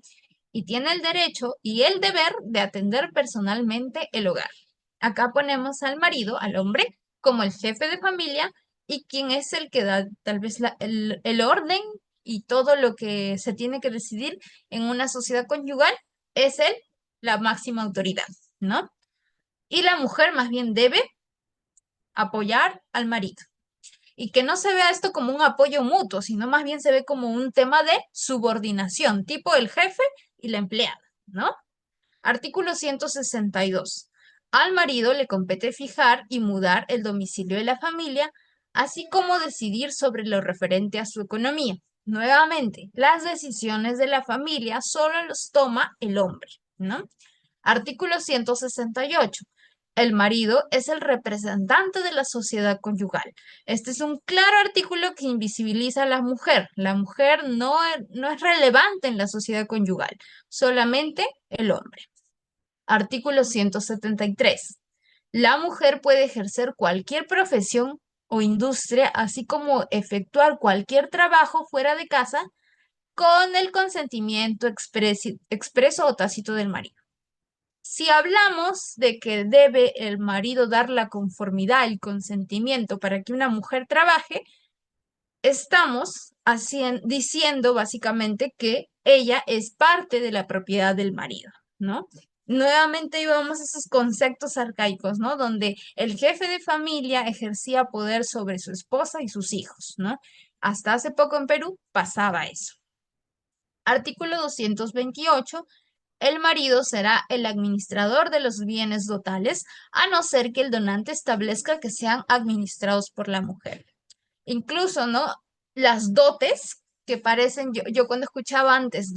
Speaker 1: y tiene el derecho y el deber de atender personalmente el hogar. Acá ponemos al marido, al hombre, como el jefe de familia y quien es el que da tal vez el orden y todo lo que se tiene que decidir en una sociedad conyugal es él la máxima autoridad, ¿no? Y la mujer más bien debe apoyar al marido. Y que no se vea esto como un apoyo mutuo, sino más bien se ve como un tema de subordinación, tipo el jefe y la empleada, ¿no? Artículo 162. Al marido le compete fijar y mudar el domicilio de la familia, así como decidir sobre lo referente a su economía. Nuevamente, las decisiones de la familia solo los toma el hombre, ¿no? Artículo 168. El marido es el representante de la sociedad conyugal. Este es un claro artículo que invisibiliza a la mujer. La mujer no es relevante en la sociedad conyugal, solamente el hombre. Artículo 173. La mujer puede ejercer cualquier profesión o industria, así como efectuar cualquier trabajo fuera de casa con el consentimiento expreso o tácito del marido. Si hablamos de que debe el marido dar la conformidad, el consentimiento para que una mujer trabaje, estamos diciendo básicamente que ella es parte de la propiedad del marido, ¿no? Nuevamente íbamos a esos conceptos arcaicos, ¿no? Donde el jefe de familia ejercía poder sobre su esposa y sus hijos, ¿no? Hasta hace poco en Perú pasaba eso. Artículo 228. El marido será el administrador de los bienes dotales, a no ser que el donante establezca que sean administrados por la mujer. Incluso, ¿no? Las dotes que parecen, yo cuando escuchaba antes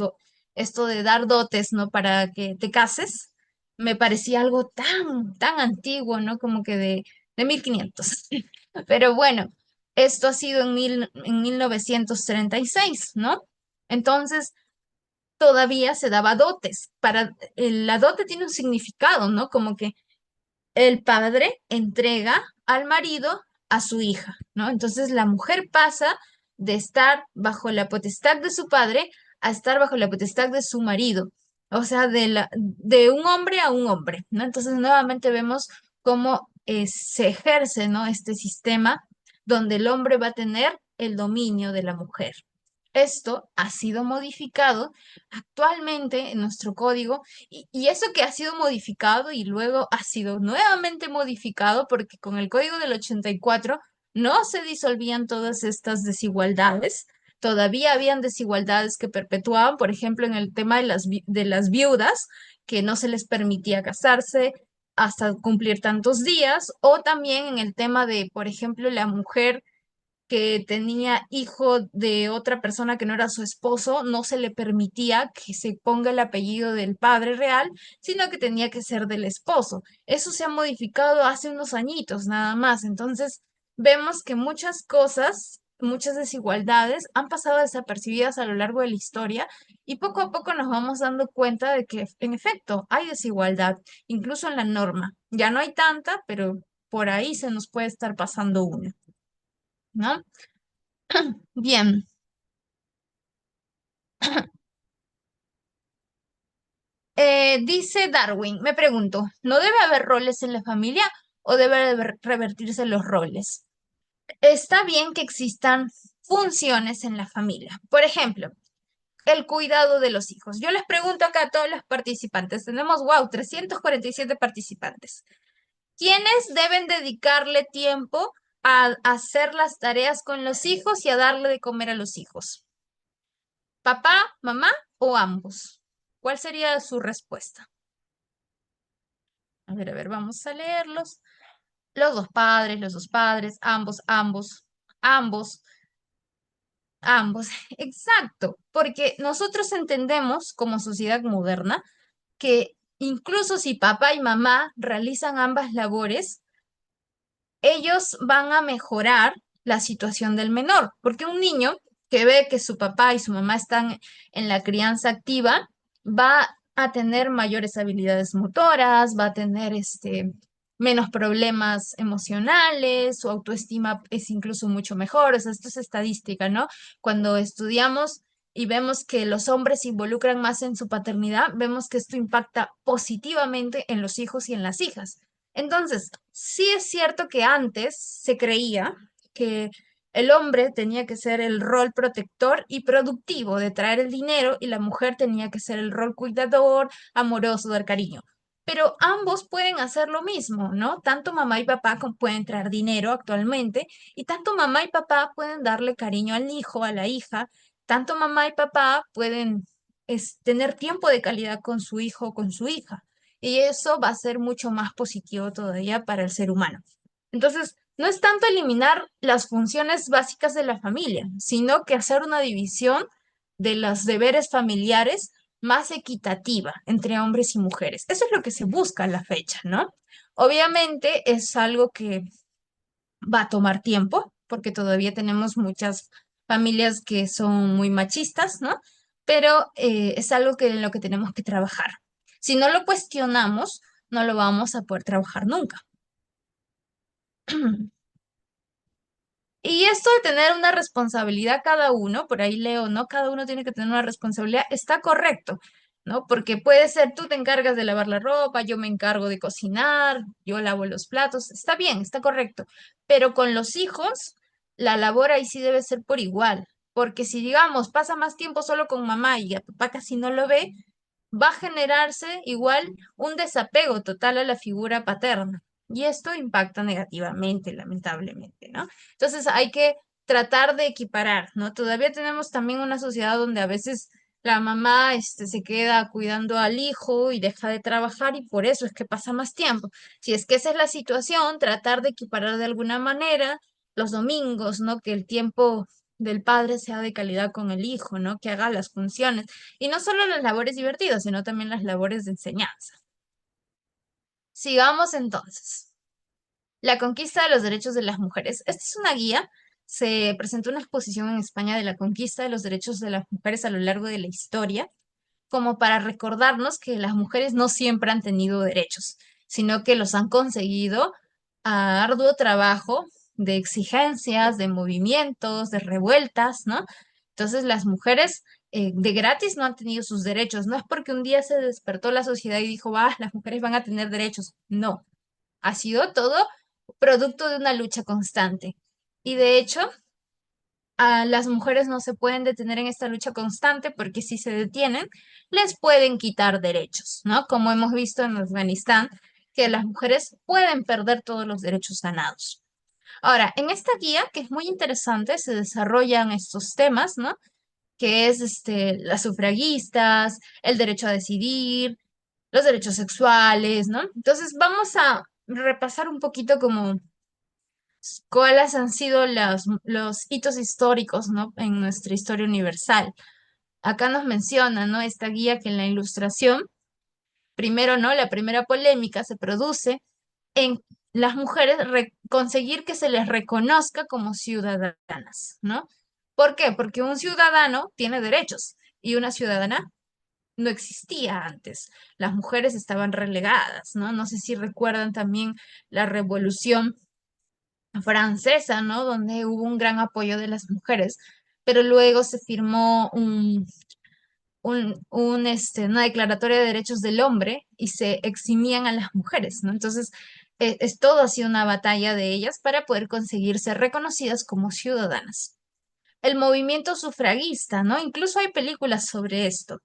Speaker 1: esto de dar dotes, ¿no? Para que te cases, me parecía algo tan antiguo, ¿no? Como que de 1500. Pero bueno, esto ha sido en 1936, ¿no? Entonces, todavía se daba dotes. La dote tiene un significado, ¿no? Como que el padre entrega al marido a su hija, ¿no? Entonces la mujer pasa de estar bajo la potestad de su padre a estar bajo la potestad de su marido, o sea, de un hombre a un hombre, ¿no? Entonces nuevamente vemos cómo se ejerce, ¿no? Este sistema donde el hombre va a tener el dominio de la mujer. Esto ha sido modificado actualmente en nuestro código y eso que ha sido modificado y luego ha sido nuevamente modificado porque con el código del 84 no se disolvían todas estas desigualdades. Todavía habían desigualdades que perpetuaban, por ejemplo, en el tema de las viudas, que no se les permitía casarse hasta cumplir tantos días, o también en el tema de, por ejemplo, la mujer que tenía hijo de otra persona que no era su esposo, no se le permitía que se ponga el apellido del padre real, sino que tenía que ser del esposo. Eso se ha modificado hace unos añitos nada más. Entonces, vemos que muchas cosas, muchas desigualdades han pasado desapercibidas a lo largo de la historia y poco a poco nos vamos dando cuenta de que, en efecto, hay desigualdad, incluso en la norma. Ya no hay tanta, pero por ahí se nos puede estar pasando una, ¿no? Bien, dice Darwin, me pregunto, ¿no debe haber roles en la familia o revertirse los roles? Está bien que existan funciones en la familia. Por ejemplo, el cuidado de los hijos. Yo les pregunto acá a todos los participantes, tenemos, wow, 347 participantes. ¿Quiénes deben dedicarle tiempo a hacer las tareas con los hijos y a darle de comer a los hijos? ¿Papá, mamá o ambos? ¿Cuál sería su respuesta? A ver, vamos a leerlos. Los dos padres, ambos, ambos, ambos, ambos. Exacto, porque nosotros entendemos como sociedad moderna que incluso si papá y mamá realizan ambas labores, ellos van a mejorar la situación del menor, porque un niño que ve que su papá y su mamá están en la crianza activa, va a tener mayores habilidades motoras, va a tener menos problemas emocionales, su autoestima es incluso mucho mejor, o sea, esto es estadística, ¿no? Cuando estudiamos y vemos que los hombres se involucran más en su paternidad, vemos que esto impacta positivamente en los hijos y en las hijas. Entonces, sí es cierto que antes se creía que el hombre tenía que ser el rol protector y productivo de traer el dinero y la mujer tenía que ser el rol cuidador, amoroso, dar cariño. Pero ambos pueden hacer lo mismo, ¿no? Tanto mamá y papá pueden traer dinero actualmente y tanto mamá y papá pueden darle cariño al hijo, a la hija, tanto mamá y papá pueden tener tiempo de calidad con su hijo o con su hija. Y eso va a ser mucho más positivo todavía para el ser humano. Entonces, no es tanto eliminar las funciones básicas de la familia, sino que hacer una división de los deberes familiares más equitativa entre hombres y mujeres. Eso es lo que se busca a la fecha, ¿no? Obviamente es algo que va a tomar tiempo, porque todavía tenemos muchas familias que son muy machistas, ¿no? Pero es algo en lo que tenemos que trabajar. Si no lo cuestionamos, no lo vamos a poder trabajar nunca. Y esto de tener una responsabilidad cada uno, por ahí leo, ¿no? Cada uno tiene que tener una responsabilidad, está correcto, ¿no? Porque puede ser tú te encargas de lavar la ropa, yo me encargo de cocinar, yo lavo los platos, está bien, está correcto. Pero con los hijos, la labor ahí sí debe ser por igual, porque si digamos pasa más tiempo solo con mamá y a papá casi no lo ve, va a generarse igual un desapego total a la figura paterna. Y esto impacta negativamente, lamentablemente, ¿no? Entonces hay que tratar de equiparar, ¿no? Todavía tenemos también una sociedad donde a veces la mamá se queda cuidando al hijo y deja de trabajar y por eso es que pasa más tiempo. Si es que esa es la situación, tratar de equiparar de alguna manera los domingos, ¿no? Que el tiempo del padre sea de calidad con el hijo, ¿no? Que haga las funciones. Y no solo las labores divertidas, sino también las labores de enseñanza. Sigamos entonces. La conquista de los derechos de las mujeres. Esta es una guía. Se presentó una exposición en España de la conquista de los derechos de las mujeres a lo largo de la historia, como para recordarnos que las mujeres no siempre han tenido derechos, sino que los han conseguido a arduo trabajo de exigencias, de movimientos, de revueltas, ¿no? Entonces las mujeres de gratis no han tenido sus derechos. No es porque un día se despertó la sociedad y dijo, va, las mujeres van a tener derechos. No, ha sido todo producto de una lucha constante. Y de hecho, a las mujeres no se pueden detener en esta lucha constante porque si se detienen, les pueden quitar derechos, ¿no? Como hemos visto en Afganistán, que las mujeres pueden perder todos los derechos ganados. Ahora, en esta guía, que es muy interesante, se desarrollan estos temas, ¿no? Que es las sufragistas, el derecho a decidir, los derechos sexuales, ¿no? Entonces, vamos a repasar un poquito como cuáles han sido los hitos históricos, ¿no? En nuestra historia universal. Acá nos menciona, ¿no? Esta guía que en la ilustración, primero, ¿no? La primera polémica se produce en las mujeres conseguir que se les reconozca como ciudadanas, ¿no? ¿Por qué? Porque un ciudadano tiene derechos y una ciudadana no existía antes. Las mujeres estaban relegadas, ¿no? No sé si recuerdan también la revolución francesa, ¿no? Donde hubo un gran apoyo de las mujeres, pero luego se firmó una declaratoria de derechos del hombre y se eximían a las mujeres, ¿no? Entonces, es todo así una batalla de ellas para poder conseguir ser reconocidas como ciudadanas. El movimiento sufragista, ¿no? Incluso hay películas sobre esto,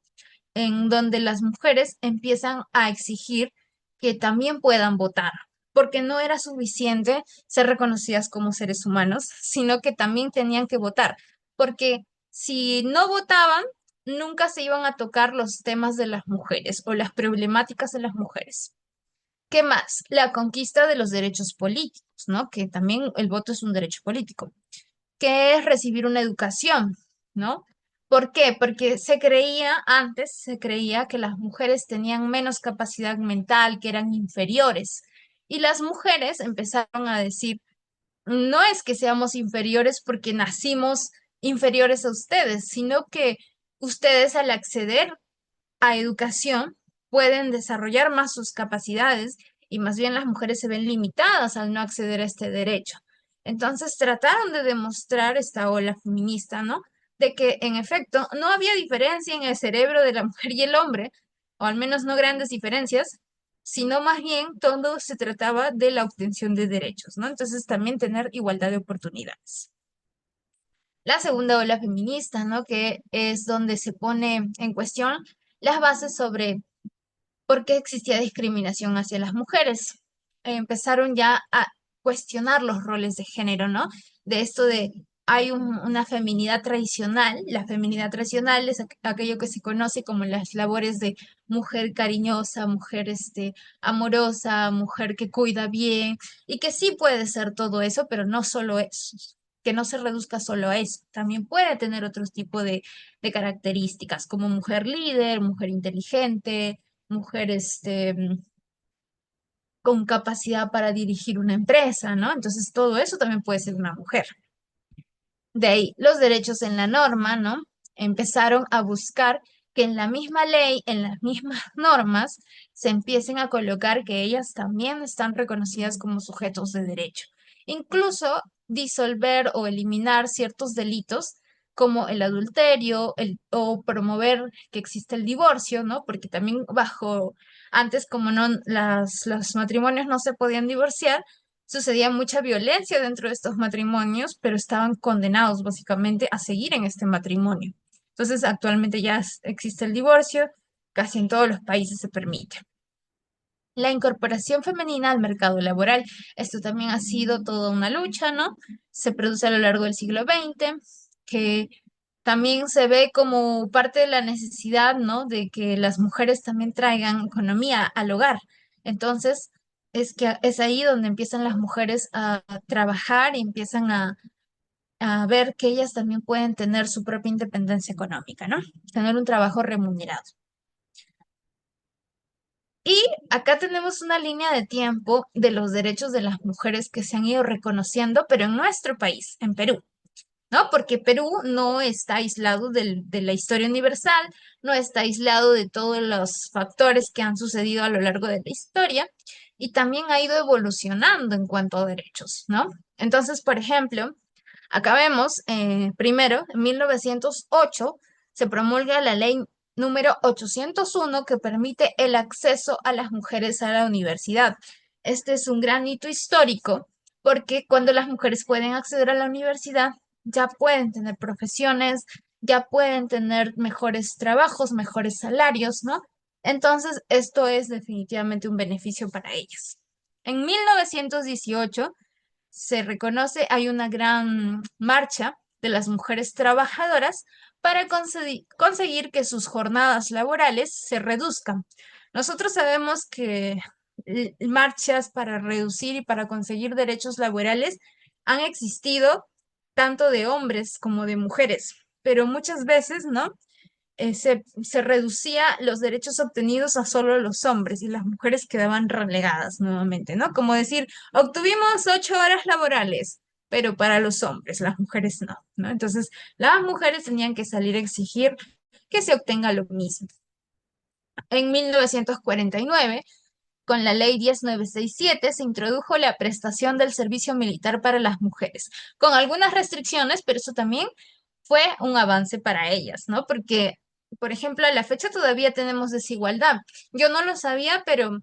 Speaker 1: en donde las mujeres empiezan a exigir que también puedan votar, porque no era suficiente ser reconocidas como seres humanos, sino que también tenían que votar, porque si no votaban, nunca se iban a tocar los temas de las mujeres o las problemáticas de las mujeres. ¿Qué más? La conquista de los derechos políticos, ¿no? Que también el voto es un derecho político, que es recibir una educación, ¿no? ¿Por qué? Porque antes se creía que las mujeres tenían menos capacidad mental, que eran inferiores. Y las mujeres empezaron a decir, no es que seamos inferiores porque nacimos inferiores a ustedes, sino que ustedes al acceder a educación pueden desarrollar más sus capacidades y más bien las mujeres se ven limitadas al no acceder a este derecho. Entonces trataron de demostrar esta ola feminista, ¿no? De que en efecto no había diferencia en el cerebro de la mujer y el hombre, o al menos no grandes diferencias, sino más bien todo se trataba de la obtención de derechos, ¿no? Entonces también tener igualdad de oportunidades. La segunda ola feminista, ¿no? Que es donde se pone en cuestión las bases sobre por qué existía discriminación hacia las mujeres. Empezaron ya a cuestionar los roles de género, ¿no? De esto de hay una feminidad tradicional. La feminidad tradicional es aquello que se conoce como las labores de mujer cariñosa, mujer amorosa, mujer que cuida bien, y que sí puede ser todo eso, pero no solo eso, que no se reduzca solo a eso. También puede tener otro tipo de características, como mujer líder, mujer inteligente, mujer con capacidad para dirigir una empresa, ¿no? Entonces todo eso también puede ser una mujer. De ahí, los derechos en la norma, ¿no? Empezaron a buscar que en la misma ley, en las mismas normas, se empiecen a colocar que ellas también están reconocidas como sujetos de derecho. Incluso disolver o eliminar ciertos delitos como el adulterio o promover que exista el divorcio, ¿no? Porque también antes como no, los matrimonios no se podían divorciar, sucedía mucha violencia dentro de estos matrimonios, pero estaban condenados básicamente a seguir en este matrimonio. Entonces, actualmente ya existe el divorcio, casi en todos los países se permite. La incorporación femenina al mercado laboral. Esto también ha sido toda una lucha, ¿no? Se produce a lo largo del siglo XX, que también se ve como parte de la necesidad, ¿no? De que las mujeres también traigan economía al hogar. Entonces, es ahí donde empiezan las mujeres a trabajar y empiezan a ver que ellas también pueden tener su propia independencia económica, ¿no? Tener un trabajo remunerado. Y acá tenemos una línea de tiempo de los derechos de las mujeres que se han ido reconociendo, pero en nuestro país, en Perú, ¿no? Porque Perú no está aislado de la historia universal, no está aislado de todos los factores que han sucedido a lo largo de la historia y también ha ido evolucionando en cuanto a derechos, ¿no? Entonces, por ejemplo, acá vemos, primero, en 1908 se promulga la ley número 801 que permite el acceso a las mujeres a la universidad. Este es un gran hito histórico porque cuando las mujeres pueden acceder a la universidad, ya pueden tener profesiones, ya pueden tener mejores trabajos, mejores salarios, ¿no? Entonces, esto es definitivamente un beneficio para ellas. En 1918 se reconoce, hay una gran marcha de las mujeres trabajadoras para conseguir que sus jornadas laborales se reduzcan. Nosotros sabemos que marchas para reducir y para conseguir derechos laborales han existido tanto de hombres como de mujeres, pero muchas veces, ¿no? Se reducía los derechos obtenidos a solo los hombres y las mujeres quedaban relegadas nuevamente, ¿no? Como decir, obtuvimos 8 horas laborales, pero para los hombres, las mujeres no, ¿no? Entonces, las mujeres tenían que salir a exigir que se obtenga lo mismo. En 1949, con la ley 10967 se introdujo la prestación del servicio militar para las mujeres, con algunas restricciones, pero eso también fue un avance para ellas, ¿no? Porque, por ejemplo, a la fecha todavía tenemos desigualdad. Yo no lo sabía, pero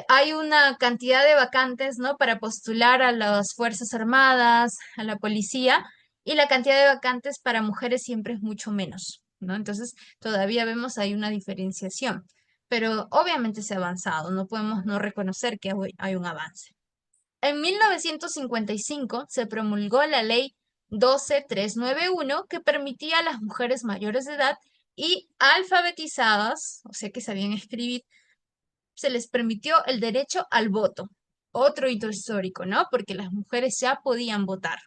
Speaker 1: hay una cantidad de vacantes, ¿no? Para postular a las Fuerzas Armadas, a la policía, y la cantidad de vacantes para mujeres siempre es mucho menos, ¿no? Entonces, todavía vemos ahí una diferenciación. Pero obviamente se ha avanzado, no podemos no reconocer que hay un avance. En 1955 se promulgó la ley 12391 que permitía a las mujeres mayores de edad y alfabetizadas, o sea que sabían escribir, se les permitió el derecho al voto. Otro hito histórico, ¿no? Porque las mujeres ya podían votar.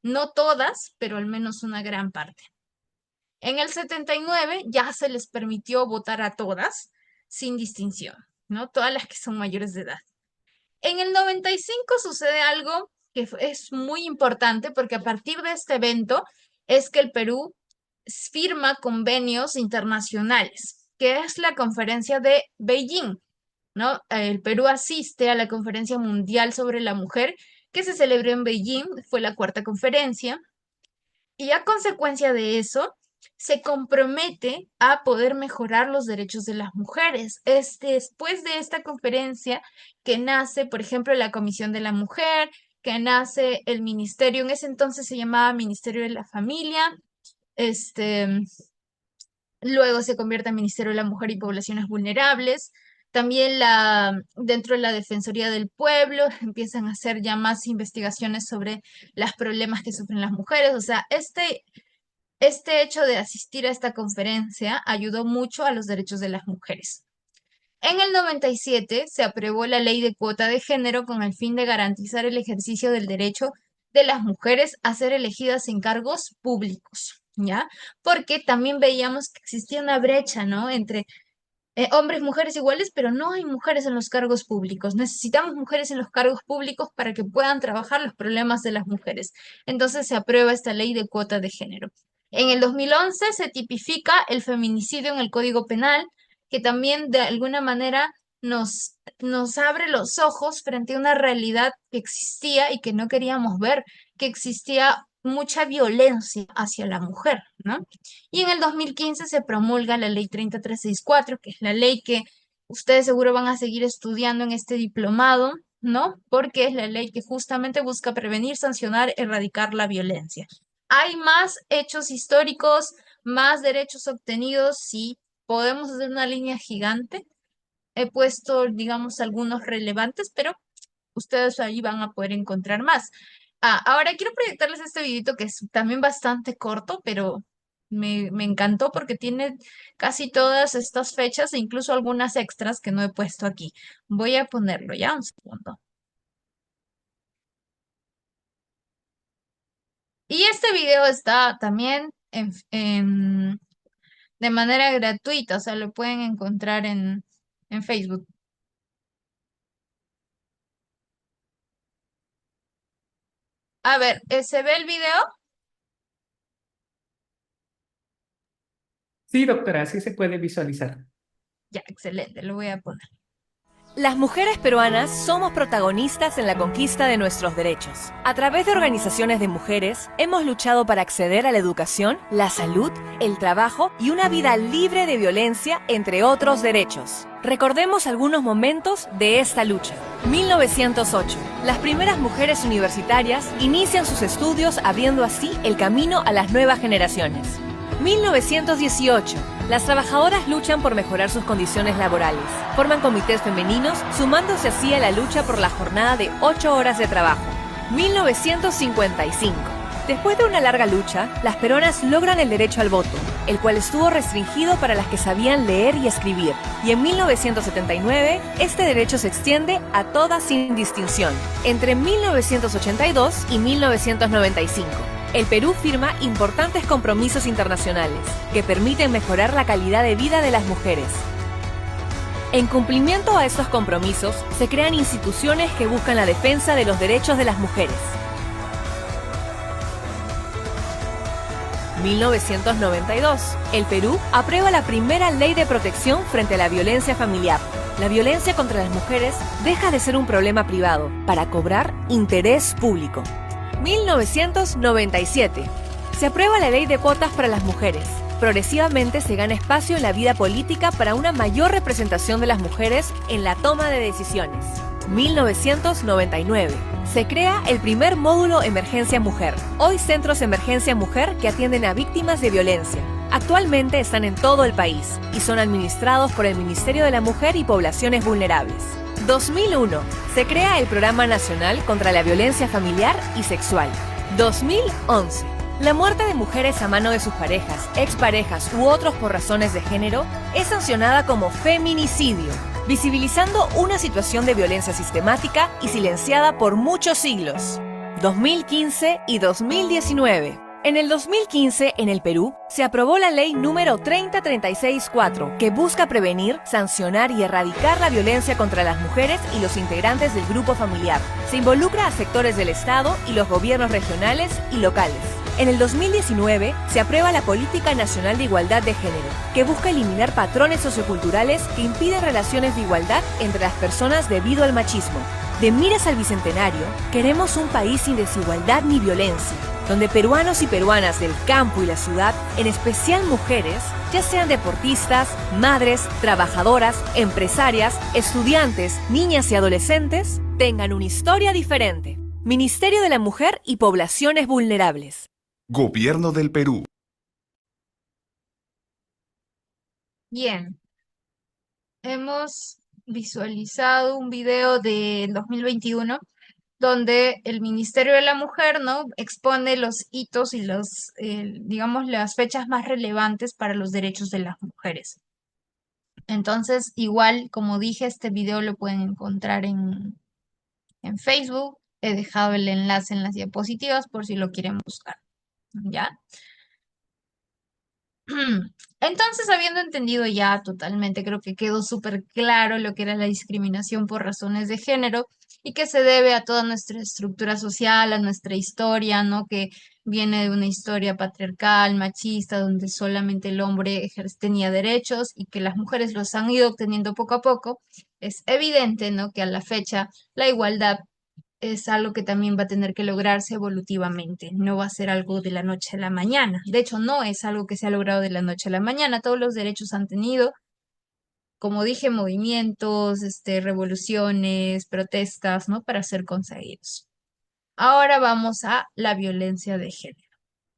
Speaker 1: No todas, pero al menos una gran parte. En el 79 ya se les permitió votar a todas, sin distinción, ¿no? Todas las que son mayores de edad. En el 95 sucede algo que es muy importante porque a partir de este evento es que el Perú firma convenios internacionales, que es la conferencia de Beijing, ¿no? El Perú asiste a la Conferencia Mundial sobre la Mujer que se celebró en Beijing, fue la cuarta conferencia, y a consecuencia de eso se compromete a poder mejorar los derechos de las mujeres. Es después de esta conferencia que nace, por ejemplo, la Comisión de la Mujer, que nace el ministerio, en ese entonces se llamaba Ministerio de la Familia, este, luego se convierte en Ministerio de la Mujer y Poblaciones Vulnerables. También dentro de la Defensoría del Pueblo empiezan a hacer ya más investigaciones sobre los problemas que sufren las mujeres. O sea, este hecho de asistir a esta conferencia ayudó mucho a los derechos de las mujeres. En el 97 se aprobó la ley de cuota de género con el fin de garantizar el ejercicio del derecho de las mujeres a ser elegidas en cargos públicos, ¿ya? Porque también veíamos que existía una brecha, ¿no? Entre hombres, mujeres iguales, pero no hay mujeres en los cargos públicos. Necesitamos mujeres en los cargos públicos para que puedan trabajar los problemas de las mujeres. Entonces se aprueba esta ley de cuota de género. En el 2011 se tipifica el feminicidio en el Código Penal, que también de alguna manera nos abre los ojos frente a una realidad que existía y que no queríamos ver, que existía mucha violencia hacia la mujer, ¿no? Y en el 2015 se promulga la ley 30364, que es la ley que ustedes seguro van a seguir estudiando en este diplomado, ¿no? Porque es la ley que justamente busca prevenir, sancionar, erradicar la violencia. ¿Hay más hechos históricos, más derechos obtenidos? Sí, podemos hacer una línea gigante. He puesto, digamos, algunos relevantes, pero ustedes ahí van a poder encontrar más. Ahora quiero proyectarles este videito que es también bastante corto, pero me encantó porque tiene casi todas estas fechas e incluso algunas extras que no he puesto aquí. Voy a ponerlo ya un segundo. Y este video está también de manera gratuita, o sea, lo pueden encontrar en Facebook. A ver, ¿se ve el video?
Speaker 5: Sí, doctora, así se puede visualizar.
Speaker 1: Ya, excelente, lo voy a poner.
Speaker 6: Las mujeres peruanas somos protagonistas en la conquista de nuestros derechos. A través de organizaciones de mujeres, hemos luchado para acceder a la educación, la salud, el trabajo y una vida libre de violencia, entre otros derechos. Recordemos algunos momentos de esta lucha. 1908. Las primeras mujeres universitarias inician sus estudios abriendo así el camino a las nuevas generaciones. 1918. Las trabajadoras luchan por mejorar sus condiciones laborales. Forman comités femeninos, sumándose así a la lucha por la jornada de 8 horas de trabajo. 1955. Después de una larga lucha, las peruanas logran el derecho al voto, el cual estuvo restringido para las que sabían leer y escribir. Y en 1979, este derecho se extiende a todas sin distinción. Entre 1982 y 1995. El Perú firma importantes compromisos internacionales que permiten mejorar la calidad de vida de las mujeres. En cumplimiento a estos compromisos, se crean instituciones que buscan la defensa de los derechos de las mujeres. 1992. El Perú aprueba la primera ley de protección frente a la violencia familiar. La violencia contra las mujeres deja de ser un problema privado para cobrar interés público. 1997. Se aprueba la ley de cuotas para las mujeres. Progresivamente se gana espacio en la vida política para una mayor representación de las mujeres en la toma de decisiones. 1999. Se crea el primer módulo Emergencia Mujer. Hoy centros Emergencia Mujer que atienden a víctimas de violencia. Actualmente están en todo el país y son administrados por el Ministerio de la Mujer y Poblaciones Vulnerables. 2001. Se crea el Programa Nacional contra la Violencia Familiar y Sexual. 2011. La muerte de mujeres a mano de sus parejas, exparejas u otros por razones de género es sancionada como feminicidio, visibilizando una situación de violencia sistemática y silenciada por muchos siglos. 2015 y 2019. En el 2015, en el Perú, se aprobó la ley número 30364, que busca prevenir, sancionar y erradicar la violencia contra las mujeres y los integrantes del grupo familiar. Se involucra a sectores del Estado y los gobiernos regionales y locales. En el 2019, se aprueba la Política Nacional de Igualdad de Género, que busca eliminar patrones socioculturales que impiden relaciones de igualdad entre las personas debido al machismo. De miras al Bicentenario, queremos un país sin desigualdad ni violencia, donde peruanos y peruanas del campo y la ciudad, en especial mujeres, ya sean deportistas, madres, trabajadoras, empresarias, estudiantes, niñas y adolescentes, tengan una historia diferente. Ministerio de la Mujer y Poblaciones Vulnerables.
Speaker 7: Gobierno del Perú.
Speaker 1: Bien, hemos visualizado un video del 2021 donde el Ministerio de la Mujer, ¿no?, expone los hitos y digamos, las fechas más relevantes para los derechos de las mujeres. Entonces, igual, como dije, este video lo pueden encontrar en Facebook. He dejado el enlace en las diapositivas por si lo quieren buscar, ¿ya? Entonces, habiendo entendido ya totalmente, creo que quedó súper claro lo que era la discriminación por razones de género y que se debe a toda nuestra estructura social, a nuestra historia, ¿no? Que viene de una historia patriarcal, machista, donde solamente el hombre tenía derechos y que las mujeres los han ido obteniendo poco a poco. Es evidente, ¿no?, que a la fecha la igualdad es algo que también va a tener que lograrse evolutivamente. No va a ser algo de la noche a la mañana. De hecho, no es algo que se ha logrado de la noche a la mañana. Todos los derechos han tenido, como dije, movimientos, revoluciones, protestas, ¿no?, para ser conseguidos. Ahora vamos a la violencia de género.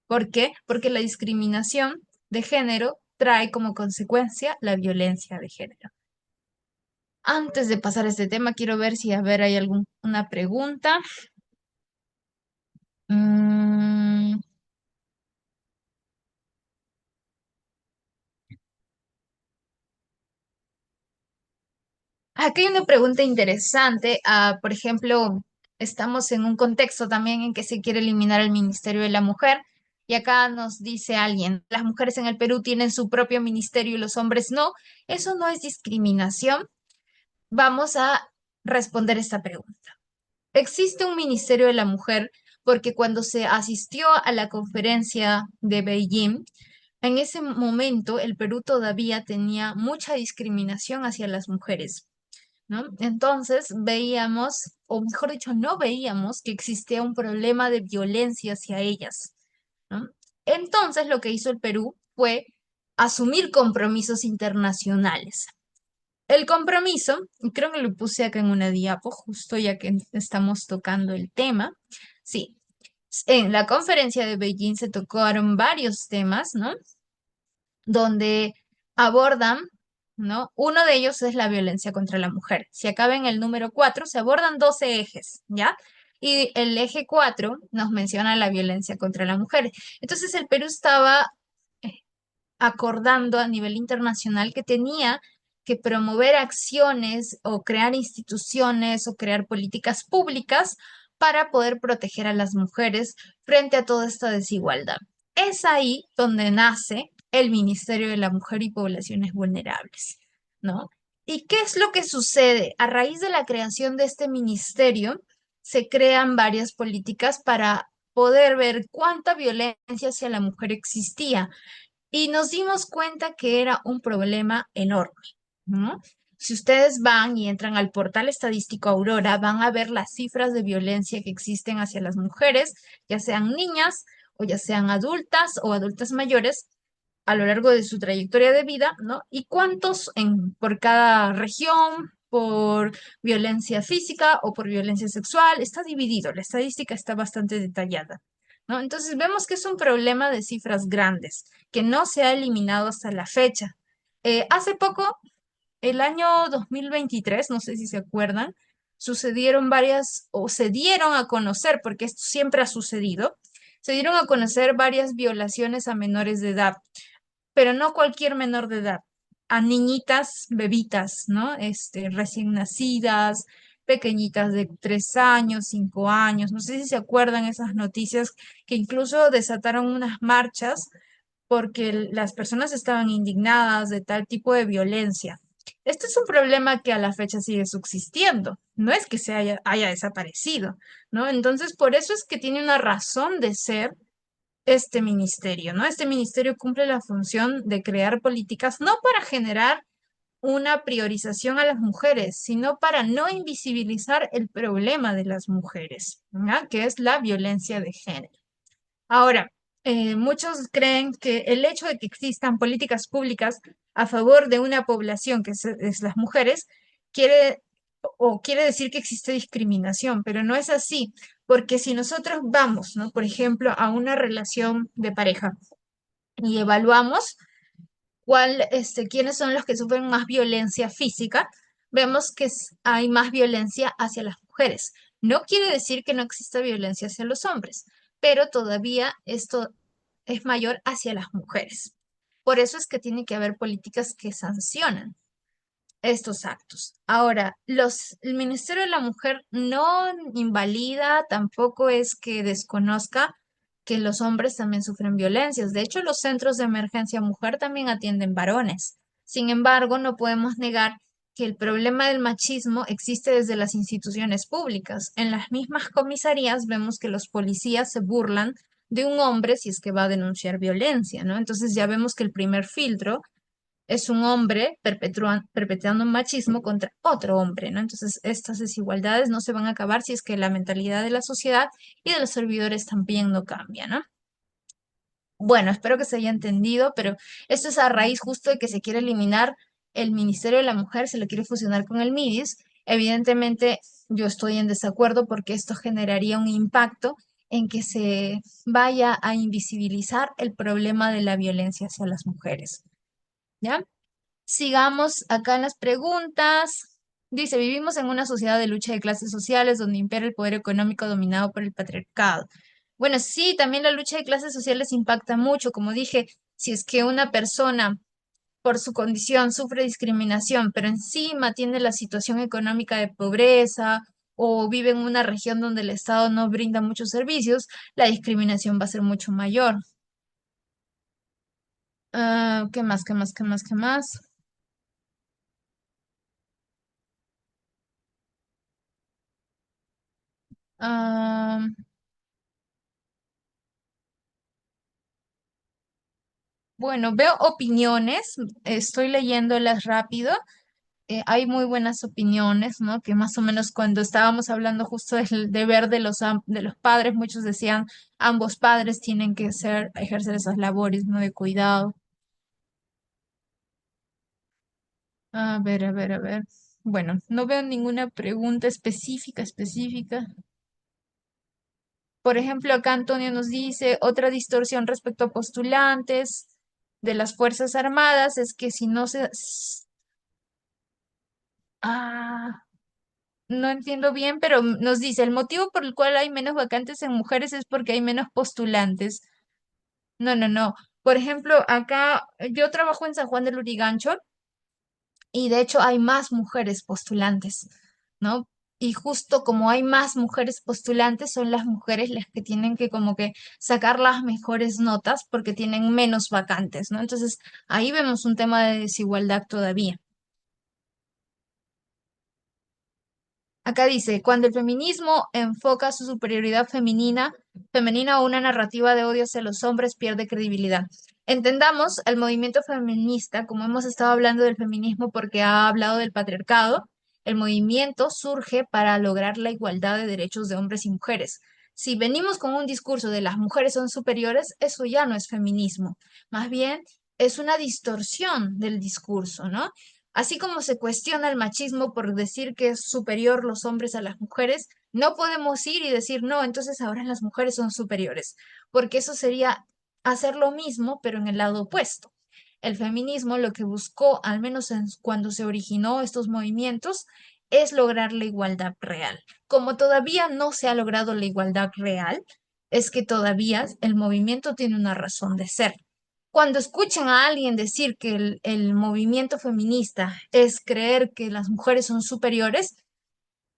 Speaker 1: ¿Por qué? Porque la discriminación de género trae como consecuencia la violencia de género. Antes de pasar a este tema, quiero ver si hay alguna pregunta. Mm, Aquí hay una pregunta interesante. Por ejemplo, estamos en un contexto también en que se quiere eliminar el Ministerio de la Mujer. Y acá nos dice alguien, las mujeres en el Perú tienen su propio ministerio y los hombres no. Eso no es discriminación. Vamos a responder esta pregunta. Existe un Ministerio de la Mujer porque cuando se asistió a la conferencia de Beijing, en ese momento el Perú todavía tenía mucha discriminación hacia las mujeres, ¿no? Entonces veíamos, o mejor dicho, no veíamos que existía un problema de violencia hacia ellas, ¿no? Entonces lo que hizo el Perú fue asumir compromisos internacionales. El compromiso, y creo que lo puse acá en una diapo, justo ya que estamos tocando el tema. Sí, en la conferencia de Beijing se tocaron varios temas, ¿no? Donde abordan, ¿no? Uno de ellos es la violencia contra la mujer. Si acaba en el número 4, se abordan 12 ejes, ¿ya? Y el eje 4 nos menciona la violencia contra la mujer. Entonces el Perú estaba eh, acordando a nivel internacional que tenía que promover acciones o crear instituciones o crear políticas públicas para poder proteger a las mujeres frente a toda esta desigualdad. Es ahí donde nace el Ministerio de la Mujer y Poblaciones Vulnerables, ¿no? ¿Y qué es lo que sucede? A raíz de la creación de este ministerio, se crean varias políticas para poder ver cuánta violencia hacia la mujer existía y nos dimos cuenta que era un problema enorme, ¿no? Si ustedes van y entran al portal estadístico Aurora, van a ver las cifras de violencia que existen hacia las mujeres, ya sean niñas o ya sean adultas o adultas mayores a lo largo de su trayectoria de vida, ¿no? Y cuántos por cada región, por violencia física o por violencia sexual, está dividido, la estadística está bastante detallada, ¿no? Entonces vemos que es un problema de cifras grandes, que no se ha eliminado hasta la fecha. Hace poco, el año 2023, no sé si se acuerdan, sucedieron varias, o se dieron a conocer, porque esto siempre ha sucedido, se dieron a conocer varias violaciones a menores de edad, pero no cualquier menor de edad, a niñitas, bebitas, ¿no? Recién nacidas, pequeñitas de 3 años, 5 años. No sé si se acuerdan esas noticias que incluso desataron unas marchas porque las personas estaban indignadas de tal tipo de violencia. Este es un problema que a la fecha sigue subsistiendo, no es que haya desaparecido, ¿no? Entonces, por eso es que tiene una razón de ser este ministerio, ¿no? Este ministerio cumple la función de crear políticas no para generar una priorización a las mujeres, sino para no invisibilizar el problema de las mujeres, ¿no? Que es la violencia de género. Ahora, muchos creen que el hecho de que existan políticas públicas a favor de una población que es las mujeres, quiere quiere decir que existe discriminación, pero no es así, porque si nosotros vamos, ¿no? Por ejemplo, a una relación de pareja y evaluamos quiénes son los que sufren más violencia física, vemos que hay más violencia hacia las mujeres. No quiere decir que no exista violencia hacia los hombres, pero todavía esto es mayor hacia las mujeres. Por eso es que tiene que haber políticas que sancionan estos actos. Ahora, el Ministerio de la Mujer no invalida, tampoco es que desconozca que los hombres también sufren violencias. De hecho, los centros de emergencia mujer también atienden varones. Sin embargo, no podemos negar que el problema del machismo existe desde las instituciones públicas. En las mismas comisarías vemos que los policías se burlan de un hombre si es que va a denunciar violencia, ¿no? Entonces ya vemos que el primer filtro es un hombre perpetrando un machismo contra otro hombre, ¿no? Entonces, estas desigualdades no se van a acabar si es que la mentalidad de la sociedad y de los servidores también no cambia, ¿no? Bueno, espero que se haya entendido, pero esto es a raíz justo de que se quiere eliminar el Ministerio de la Mujer, se lo quiere fusionar con el MIDIS. Evidentemente, yo estoy en desacuerdo porque esto generaría un impacto en que se vaya a invisibilizar el problema de la violencia hacia las mujeres. ¿Ya? Sigamos acá en las preguntas. Dice, vivimos en una sociedad de lucha de clases sociales donde impera el poder económico dominado por el patriarcado. Bueno, sí, también la lucha de clases sociales impacta mucho. Como dije, si es que una persona por su condición sufre discriminación, pero encima tiene la situación económica de pobreza o vive en una región donde el Estado no brinda muchos servicios, la discriminación va a ser mucho mayor. ¿Qué más? ¿Qué más? ¿Qué más? ¿Qué más? Ah, bueno, veo opiniones, estoy leyéndolas rápido. Hay muy buenas opiniones, ¿no? Que más o menos cuando estábamos hablando justo del deber de de los padres, muchos decían ambos padres tienen que ejercer esas labores, ¿no? De cuidado. A ver, a ver, a ver. Bueno, no veo ninguna pregunta específica. Por ejemplo, acá Antonio nos dice, otra distorsión respecto a postulantes de las Fuerzas Armadas es que si no se... Ah, no entiendo bien, pero nos dice, el motivo por el cual hay menos vacantes en mujeres es porque hay menos postulantes. No, no, no. Por ejemplo, acá yo trabajo en San Juan del Lurigancho y de hecho hay más mujeres postulantes, ¿no? Y justo como hay más mujeres postulantes, son las mujeres las que tienen que como que sacar las mejores notas porque tienen menos vacantes, ¿no? Entonces ahí vemos un tema de desigualdad todavía. Acá dice, cuando el feminismo enfoca su superioridad femenina o una narrativa de odio hacia los hombres pierde credibilidad. Entendamos el movimiento feminista, como hemos estado hablando del feminismo porque ha hablado del patriarcado, el movimiento surge para lograr la igualdad de derechos de hombres y mujeres. Si venimos con un discurso de las mujeres son superiores, eso ya no es feminismo, más bien es una distorsión del discurso, ¿no? Así como se cuestiona el machismo por decir que es superior los hombres a las mujeres, no podemos ir y decir, no, entonces ahora las mujeres son superiores, porque eso sería hacer lo mismo, pero en el lado opuesto. El feminismo lo que buscó, al menos cuando se originó estos movimientos, es lograr la igualdad real. Como todavía no se ha logrado la igualdad real, es que todavía el movimiento tiene una razón de ser. Cuando escuchen a alguien decir que el movimiento feminista es creer que las mujeres son superiores,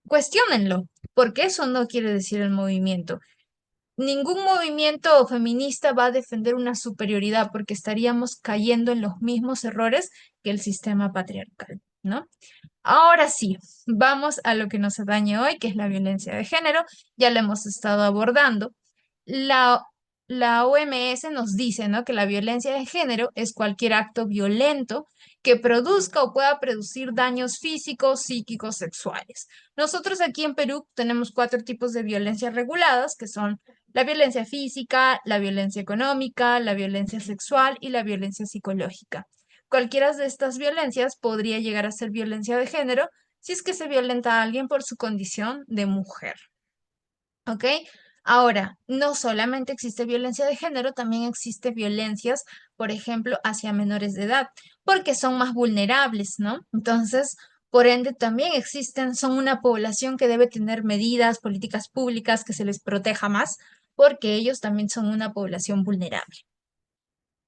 Speaker 1: cuestiónenlo, porque eso no quiere decir el movimiento. Ningún movimiento feminista va a defender una superioridad porque estaríamos cayendo en los mismos errores que el sistema patriarcal, ¿no? Ahora sí, vamos a lo que nos atañe hoy, que es la violencia de género. Ya la hemos estado abordando. La, la OMS nos dice, ¿no? Que la violencia de género es cualquier acto violento que produzca o pueda producir daños físicos, psíquicos, sexuales. Nosotros aquí en Perú tenemos 4 tipos de violencia reguladas, que son la violencia física, la violencia económica, la violencia sexual y la violencia psicológica. Cualquiera de estas violencias podría llegar a ser violencia de género si es que se violenta a alguien por su condición de mujer. ¿Ok? Ahora, no solamente existe violencia de género, también existe violencias, por ejemplo, hacia menores de edad, porque son más vulnerables, ¿no? Entonces, por ende, también son una población que debe tener medidas, políticas públicas que se les proteja más, porque ellos también son una población vulnerable.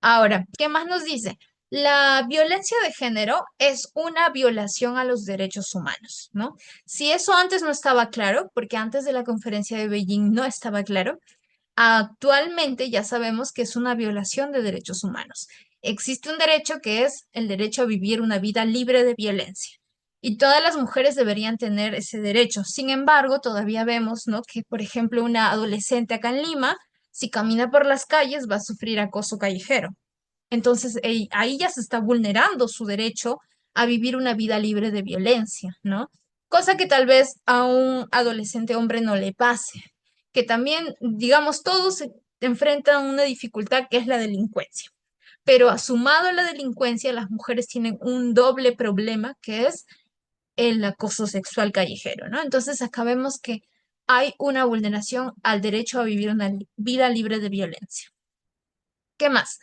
Speaker 1: Ahora, ¿qué más nos dice? La violencia de género es una violación a los derechos humanos, ¿no? Si eso antes no estaba claro, porque antes de la conferencia de Beijing no estaba claro, actualmente ya sabemos que es una violación de derechos humanos. Existe un derecho que es el derecho a vivir una vida libre de violencia. Y todas las mujeres deberían tener ese derecho. Sin embargo, todavía vemos, ¿no? Que, por ejemplo, una adolescente acá en Lima, si camina por las calles, va a sufrir acoso callejero. Entonces, ahí ya se está vulnerando su derecho a vivir una vida libre de violencia, ¿no? Cosa que tal vez a un adolescente hombre no le pase, que también, digamos, todos se enfrentan a una dificultad que es la delincuencia. Pero sumado a la delincuencia, las mujeres tienen un doble problema que es el acoso sexual callejero, ¿no? Entonces, acá vemos que hay una vulneración al derecho a vivir una vida libre de violencia. ¿Qué más?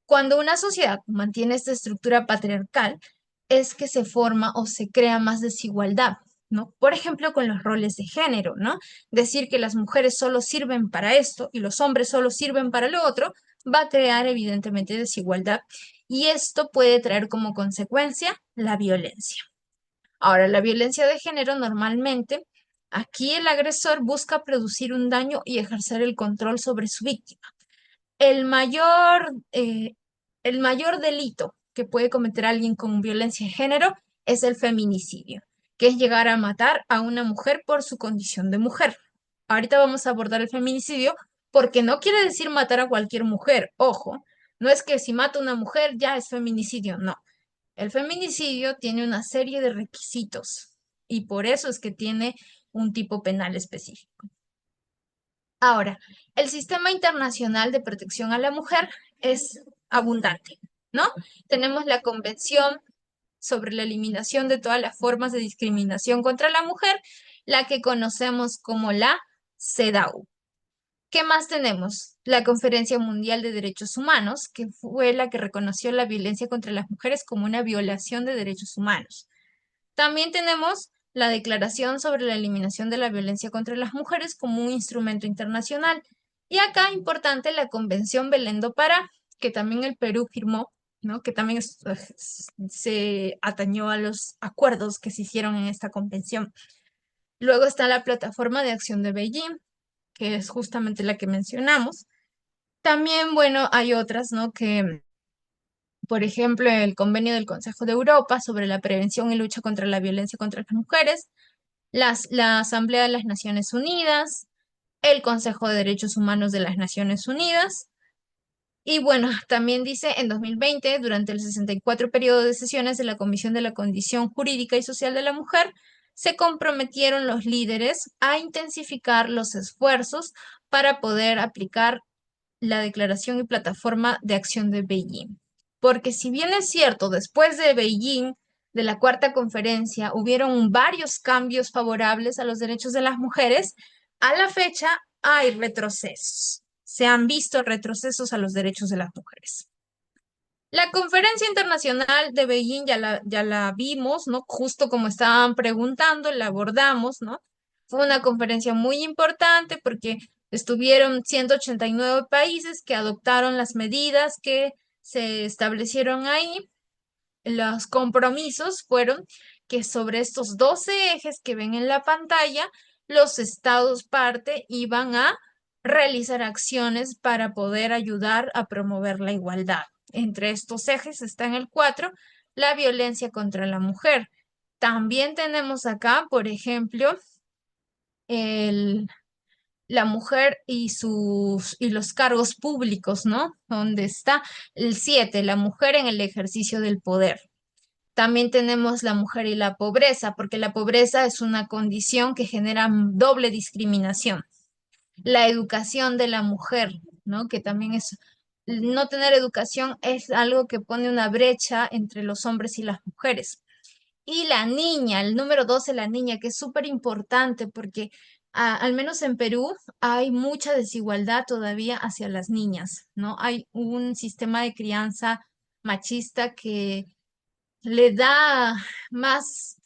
Speaker 1: Cuando una sociedad mantiene esta estructura patriarcal, es que se forma o se crea más desigualdad, ¿no? Por ejemplo, con los roles de género, ¿no? Decir que las mujeres solo sirven para esto y los hombres solo sirven para lo otro, va a crear evidentemente desigualdad y esto puede traer como consecuencia la violencia. Ahora, la violencia de género normalmente, aquí el agresor busca producir un daño y ejercer el control sobre su víctima. El mayor, eh, el mayor delito que puede cometer alguien con violencia de género es el feminicidio, que es llegar a matar a una mujer por su condición de mujer. Ahorita vamos a abordar el feminicidio porque no quiere decir matar a cualquier mujer. Ojo, no es que si mata a una mujer ya es feminicidio, no. El feminicidio tiene una serie de requisitos y por eso es que tiene un tipo penal específico. Ahora, el sistema internacional de protección a la mujer es abundante, ¿no? Tenemos la Convención sobre la eliminación de todas las formas de discriminación contra la mujer, la que conocemos como la CEDAW. ¿Qué más tenemos? La Conferencia Mundial de Derechos Humanos, que fue la que reconoció la violencia contra las mujeres como una violación de derechos humanos. También tenemos la Declaración sobre la Eliminación de la Violencia contra las Mujeres como un instrumento internacional. Y acá, importante, la Convención Belén do Pará, que también el Perú firmó, ¿no? Que también se atañó a los acuerdos que se hicieron en esta convención. Luego está la Plataforma de Acción de Beijing, que es justamente la que mencionamos. También, bueno, hay otras, ¿no? Que por ejemplo, el convenio del Consejo de Europa sobre la prevención y lucha contra la violencia contra las mujeres, la Asamblea de las Naciones Unidas, el Consejo de Derechos Humanos de las Naciones Unidas. Y bueno, también dice en 2020, durante el 64 periodo de sesiones de la Comisión de la Condición Jurídica y Social de la Mujer, se comprometieron los líderes a intensificar los esfuerzos para poder aplicar la Declaración y Plataforma de Acción de Beijing. Porque si bien es cierto, después de Beijing, de la cuarta conferencia, hubieron varios cambios favorables a los derechos de las mujeres, a la fecha hay retrocesos. Se han visto retrocesos a los derechos de las mujeres. La conferencia internacional de Beijing ya la vimos, ¿no? Justo como estaban preguntando, la abordamos, ¿no? Fue una conferencia muy importante porque estuvieron 189 países que adoptaron las medidas que se establecieron ahí. Los compromisos fueron que sobre estos 12 ejes que ven en la pantalla, los estados parte iban a realizar acciones para poder ayudar a promover la igualdad. Entre estos ejes está en el 4, la violencia contra la mujer. También tenemos acá, por ejemplo, la mujer y los cargos públicos, ¿no? Donde está el 7, la mujer en el ejercicio del poder. También tenemos la mujer y la pobreza, porque la pobreza es una condición que genera doble discriminación. La educación de la mujer, ¿no? Que también es, no tener educación es algo que pone una brecha entre los hombres y las mujeres. Y la niña, el número 12, la niña, que es súper importante porque al menos en Perú hay mucha desigualdad todavía hacia las niñas, ¿no? Hay un sistema de crianza machista que le da más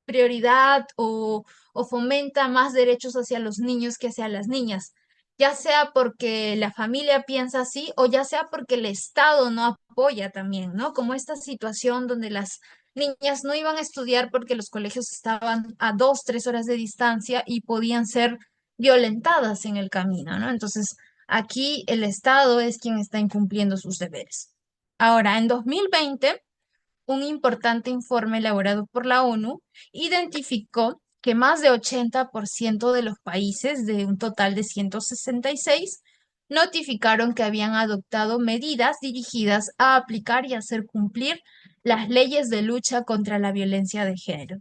Speaker 1: prioridad o fomenta más derechos hacia los niños que hacia las niñas, ya sea porque la familia piensa así o ya sea porque el Estado no apoya también, ¿no? Como esta situación donde las niñas no iban a estudiar porque los colegios estaban a 2, 3 horas de distancia y podían ser violentadas en el camino, ¿no? Entonces, aquí el Estado es quien está incumpliendo sus deberes. Ahora, en 2020 un importante informe elaborado por la ONU identificó que más de 80% de los países, de un total de 166, notificaron que habían adoptado medidas dirigidas a aplicar y hacer cumplir las leyes de lucha contra la violencia de género.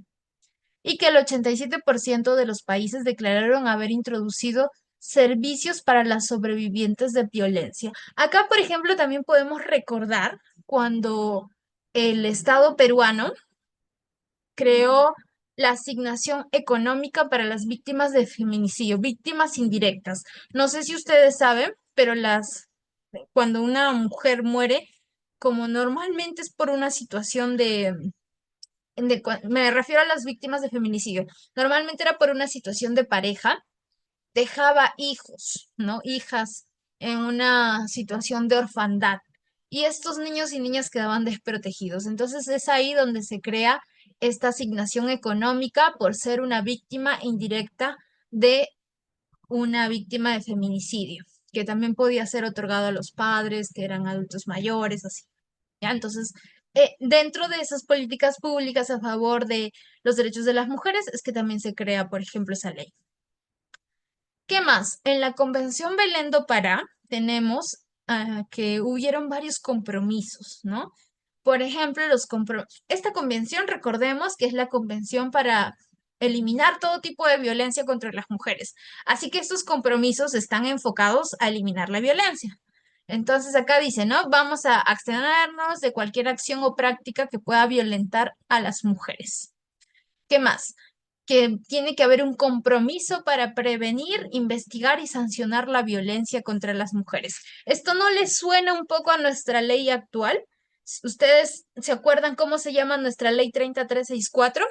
Speaker 1: Y que el 87% de los países declararon haber introducido servicios para las sobrevivientes de violencia. Acá, por ejemplo, también podemos recordar cuando el Estado peruano creó la asignación económica para las víctimas de feminicidio, víctimas indirectas. No sé si ustedes saben, pero cuando una mujer muere, como normalmente es por una situación me refiero a las víctimas de feminicidio, normalmente era por una situación de pareja, dejaba hijos, ¿no? Hijas en una situación de orfandad. Y estos niños y niñas quedaban desprotegidos. Entonces es ahí donde se crea esta asignación económica por ser una víctima indirecta de una víctima de feminicidio, que también podía ser otorgado a los padres, que eran adultos mayores, así. ¿Ya? Entonces, dentro de esas políticas públicas a favor de los derechos de las mujeres, es que también se crea, por ejemplo, esa ley. ¿Qué más? En la Convención Belén do Pará tenemos que hubieron varios compromisos, ¿no? Por ejemplo, esta convención, recordemos que es la convención para eliminar todo tipo de violencia contra las mujeres. Así que estos compromisos están enfocados a eliminar la violencia. Entonces acá dice, ¿no? Vamos a abstenernos de cualquier acción o práctica que pueda violentar a las mujeres. ¿Qué más? Que tiene que haber un compromiso para prevenir, investigar y sancionar la violencia contra las mujeres. ¿Esto no les suena un poco a nuestra ley actual? ¿Ustedes se acuerdan cómo se llama nuestra ley 30364?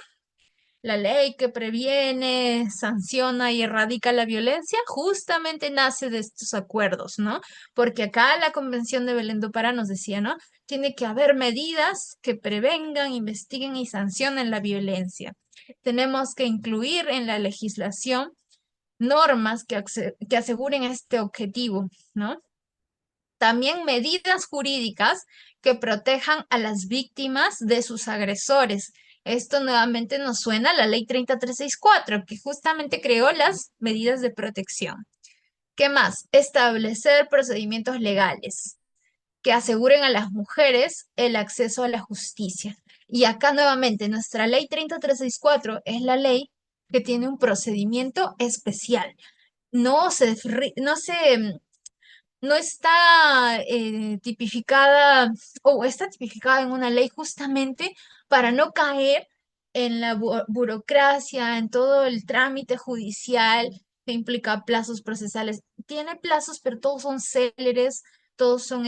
Speaker 1: La ley que previene, sanciona y erradica la violencia justamente nace de estos acuerdos, ¿no? Porque acá la Convención de Belén do Pará nos decía, ¿no? Tiene que haber medidas que prevengan, investiguen y sancionen la violencia. Tenemos que incluir en la legislación normas que aseguren este objetivo, ¿no? También medidas jurídicas que protejan a las víctimas de sus agresores. Esto nuevamente nos suena a la ley 30364, que justamente creó las medidas de protección. ¿Qué más? Establecer procedimientos legales que aseguren a las mujeres el acceso a la justicia. Y acá nuevamente, nuestra ley 30364 es la ley que tiene un procedimiento especial. No está tipificada o está tipificada en una ley justamente para no caer en la burocracia, en todo el trámite judicial que implica plazos procesales. Tiene plazos, pero todos son céleres, todos son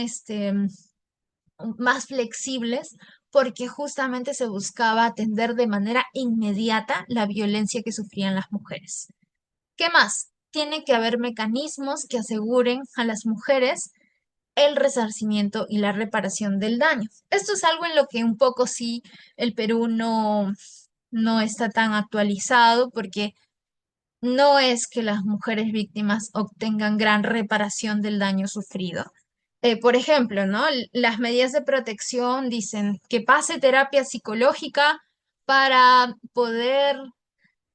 Speaker 1: más flexibles porque justamente se buscaba atender de manera inmediata la violencia que sufrían las mujeres. ¿Qué más? Tiene que haber mecanismos que aseguren a las mujeres el resarcimiento y la reparación del daño. Esto es algo en lo que un poco sí el Perú no está tan actualizado porque no es que las mujeres víctimas obtengan gran reparación del daño sufrido. Por ejemplo, ¿no? Las medidas de protección dicen que pase terapia psicológica para poder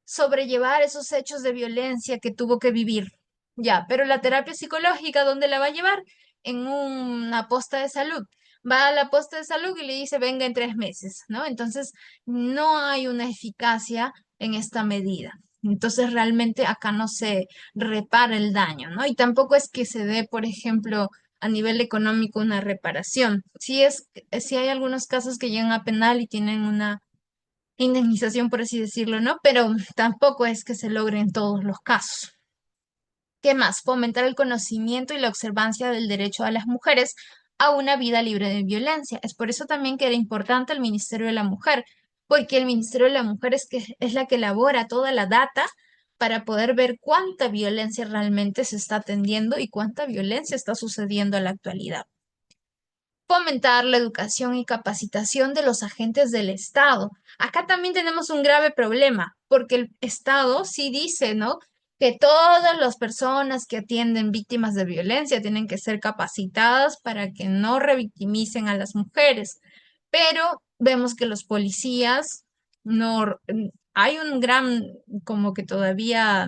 Speaker 1: sobrellevar esos hechos de violencia que tuvo que vivir. Ya, pero la terapia psicológica, ¿dónde la va a llevar? En una posta de salud. Va a la posta de salud y le dice, venga en 3 meses, ¿no? Entonces, no hay una eficacia en esta medida. Entonces, realmente acá no se repara el daño, ¿no? Y tampoco es que se dé, por ejemplo, a nivel económico una reparación. Sí hay algunos casos que llegan a penal y tienen una indemnización, por así decirlo, ¿no? Pero tampoco es que se logre en todos los casos. ¿Qué más? Fomentar el conocimiento y la observancia del derecho a las mujeres a una vida libre de violencia. Es por eso también que era importante el Ministerio de la Mujer, porque el Ministerio de la Mujer es la que elabora toda la data para poder ver cuánta violencia realmente se está atendiendo y cuánta violencia está sucediendo en la actualidad. Fomentar la educación y capacitación de los agentes del Estado. Acá también tenemos un grave problema, porque el Estado sí dice, ¿no? Que todas las personas que atienden víctimas de violencia tienen que ser capacitadas para que no revictimicen a las mujeres. Pero vemos que los policías no, hay un gran, como que todavía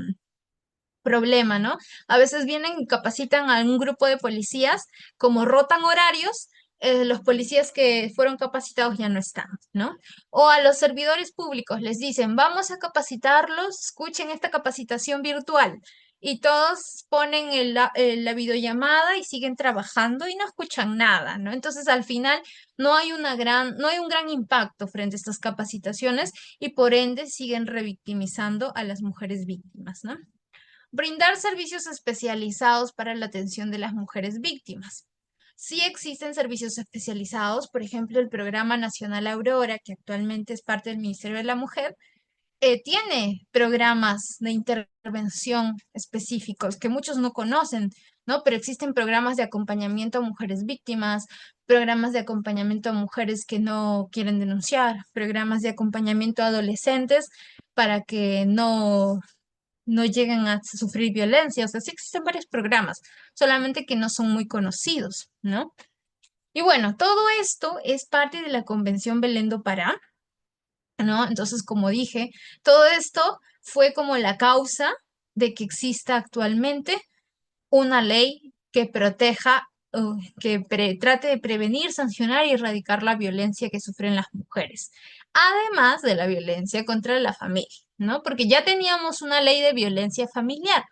Speaker 1: problema, ¿no? A veces vienen y capacitan a un grupo de policías, como rotan horarios, los policías que fueron capacitados ya no están, ¿no? O a los servidores públicos les dicen, vamos a capacitarlos, escuchen esta capacitación virtual. Y todos ponen la videollamada y siguen trabajando y no escuchan nada, ¿no? Entonces, al final, no hay un gran impacto frente a estas capacitaciones y por ende siguen revictimizando a las mujeres víctimas, ¿no? Brindar servicios especializados para la atención de las mujeres víctimas. Sí existen servicios especializados, por ejemplo, el Programa Nacional Aurora, que actualmente es parte del Ministerio de la Mujer, tiene programas de intervención específicos que muchos no conocen, ¿no? Pero existen programas de acompañamiento a mujeres víctimas, programas de acompañamiento a mujeres que no quieren denunciar, programas de acompañamiento a adolescentes para que no lleguen a sufrir violencia. O sea, sí existen varios programas, solamente que no son muy conocidos, ¿no? Y bueno, todo esto es parte de la Convención Belén do Pará, ¿no? Entonces, como dije, todo esto fue como la causa de que exista actualmente una ley que proteja, trate de prevenir, sancionar y erradicar la violencia que sufren las mujeres, además de la violencia contra la familia, ¿no? Porque ya teníamos una ley de violencia familiar.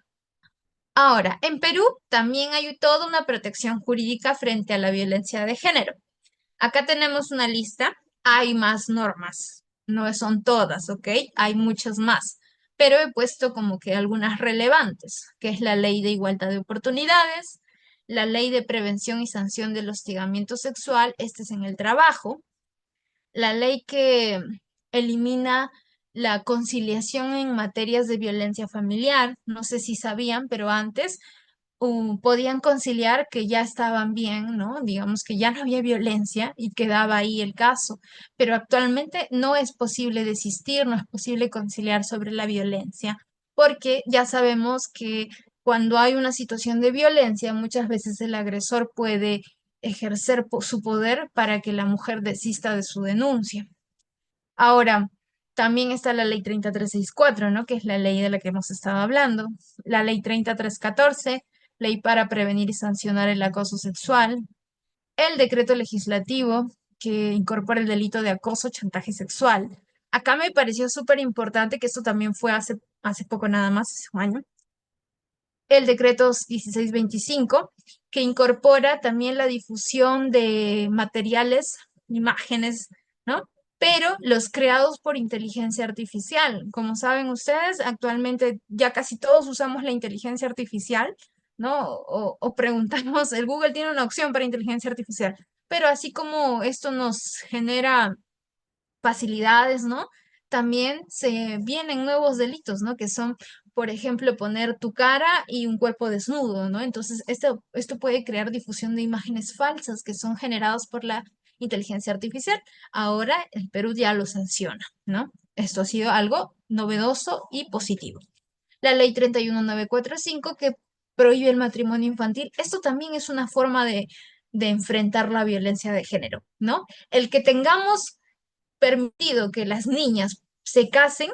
Speaker 1: Ahora, en Perú también hay toda una protección jurídica frente a la violencia de género. Acá tenemos una lista, hay más normas, no son todas, ¿ok? Hay muchas más, pero he puesto como que algunas relevantes, que es la Ley de Igualdad de Oportunidades, la Ley de Prevención y Sanción del Hostigamiento Sexual, este es en el trabajo, la ley que elimina la conciliación en materias de violencia familiar, no sé si sabían, pero antes podían conciliar que ya estaban bien, ¿no? Digamos que ya no había violencia y quedaba ahí el caso, pero actualmente no es posible desistir, no es posible conciliar sobre la violencia, porque ya sabemos que cuando hay una situación de violencia, muchas veces el agresor puede ejercer su poder para que la mujer desista de su denuncia. Ahora, también está la ley 3364, ¿no? Que es la ley de la que hemos estado hablando. La ley 3314, ley para prevenir y sancionar el acoso sexual. El decreto legislativo que incorpora el delito de acoso, chantaje sexual. Acá me pareció súper importante que esto también fue hace poco nada más, hace un año. El decreto 1625, que incorpora también la difusión de materiales, imágenes, ¿no? Pero los creados por inteligencia artificial. Como saben ustedes, actualmente ya casi todos usamos la inteligencia artificial, ¿no? O preguntamos, el Google tiene una opción para inteligencia artificial, pero así como esto nos genera facilidades, ¿no? También se vienen nuevos delitos, ¿no? Que son, por ejemplo, poner tu cara y un cuerpo desnudo, ¿no? Entonces, esto puede crear difusión de imágenes falsas que son generadas por la inteligencia artificial. Ahora el Perú ya lo sanciona, ¿no? Esto ha sido algo novedoso y positivo. La ley 31945 que prohíbe el matrimonio infantil. Esto también es una forma de enfrentar la violencia de género, ¿no? El que tengamos permitido que las niñas se casen,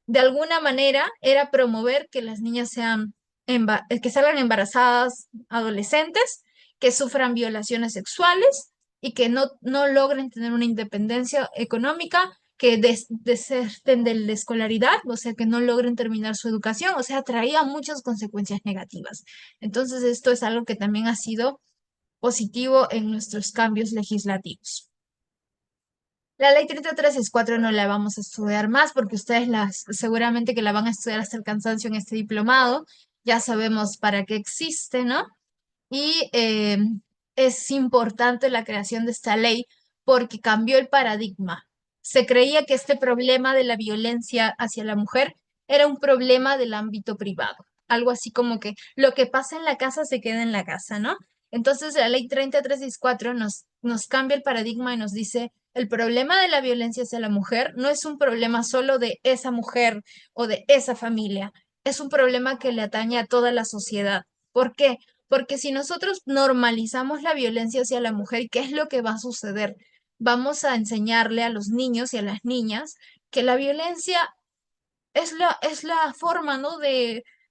Speaker 1: de alguna manera era promover que las niñas que salgan embarazadas adolescentes, que sufran violaciones sexuales y que no logren tener una independencia económica, que deserten de la escolaridad, o sea, que no logren terminar su educación, o sea, traía muchas consecuencias negativas. Entonces, esto es algo que también ha sido positivo en nuestros cambios legislativos. La ley 3364 no la vamos a estudiar más porque ustedes seguramente que la van a estudiar hasta el cansancio en este diplomado. Ya sabemos para qué existe, ¿no? Y es importante la creación de esta ley porque cambió el paradigma. Se creía que este problema de la violencia hacia la mujer era un problema del ámbito privado. Algo así como que lo que pasa en la casa se queda en la casa, ¿no? Entonces la ley 3364 nos cambia el paradigma y nos dice, el problema de la violencia hacia la mujer no es un problema solo de esa mujer o de esa familia, es un problema que le atañe a toda la sociedad. ¿Por qué? Porque si nosotros normalizamos la violencia hacia la mujer, ¿qué es lo que va a suceder? Vamos a enseñarle a los niños y a las niñas que la violencia es la forma, ¿no?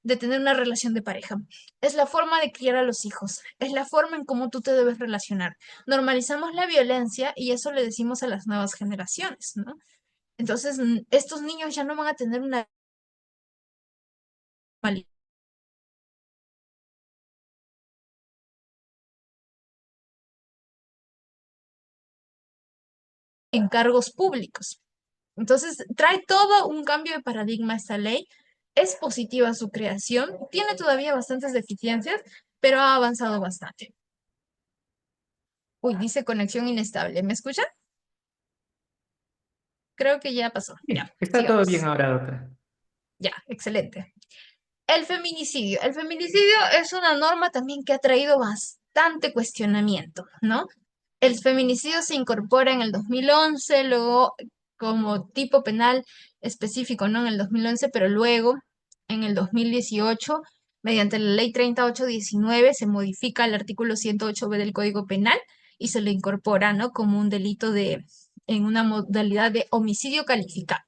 Speaker 1: de tener una relación de pareja. Es la forma de criar a los hijos. Es la forma en cómo tú te debes relacionar. Normalizamos la violencia y eso le decimos a las nuevas generaciones, ¿no? Entonces, estos niños ya no van a tener una en cargos públicos. Entonces, trae todo un cambio de paradigma esta ley. Es positiva su creación, tiene todavía bastantes deficiencias, pero ha avanzado bastante. Uy, dice conexión inestable. ¿Me escucha? Creo que ya pasó.
Speaker 5: Sí,
Speaker 1: Ya,
Speaker 5: está todo bien
Speaker 1: sigamos.
Speaker 5: ahora, doctora.
Speaker 1: Ya, excelente. El feminicidio. El feminicidio es una norma también que ha traído bastante cuestionamiento, ¿no? El feminicidio se incorpora en el 2011, luego como tipo penal específico, ¿no? En el 2011, pero luego en el 2018, mediante la ley 3819, se modifica el artículo 108B del Código Penal y se le incorpora, ¿no? Como un delito en una modalidad de homicidio calificado.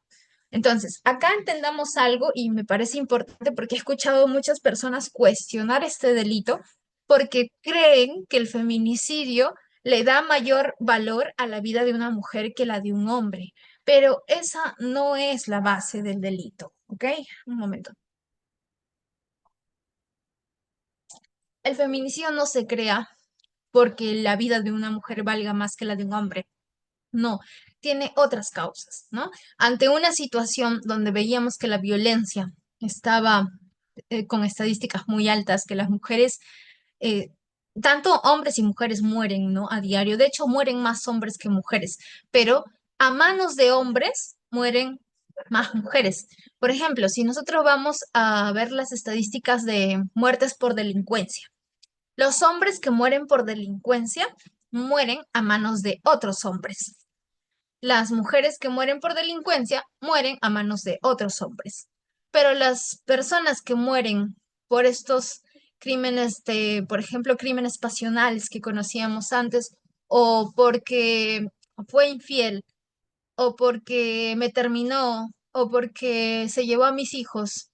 Speaker 1: Entonces, acá entendamos algo y me parece importante porque he escuchado muchas personas cuestionar este delito porque creen que el feminicidio le da mayor valor a la vida de una mujer que la de un hombre, pero esa no es la base del delito, ¿ok? Un momento. El feminicidio no se crea porque la vida de una mujer valga más que la de un hombre. No, tiene otras causas, ¿no? Ante una situación donde veíamos que la violencia estaba con estadísticas muy altas, que las mujeres, eh, tanto hombres y mujeres mueren, ¿no? A diario. De hecho, mueren más hombres que mujeres, pero a manos de hombres mueren más mujeres. Por ejemplo, si nosotros vamos a ver las estadísticas de muertes por delincuencia, los hombres que mueren por delincuencia mueren a manos de otros hombres. Las mujeres que mueren por delincuencia mueren a manos de otros hombres. Pero las personas que mueren por estos crímenes por ejemplo, crímenes pasionales que conocíamos antes, o porque fue infiel, o porque me terminó, o porque se llevó a mis hijos,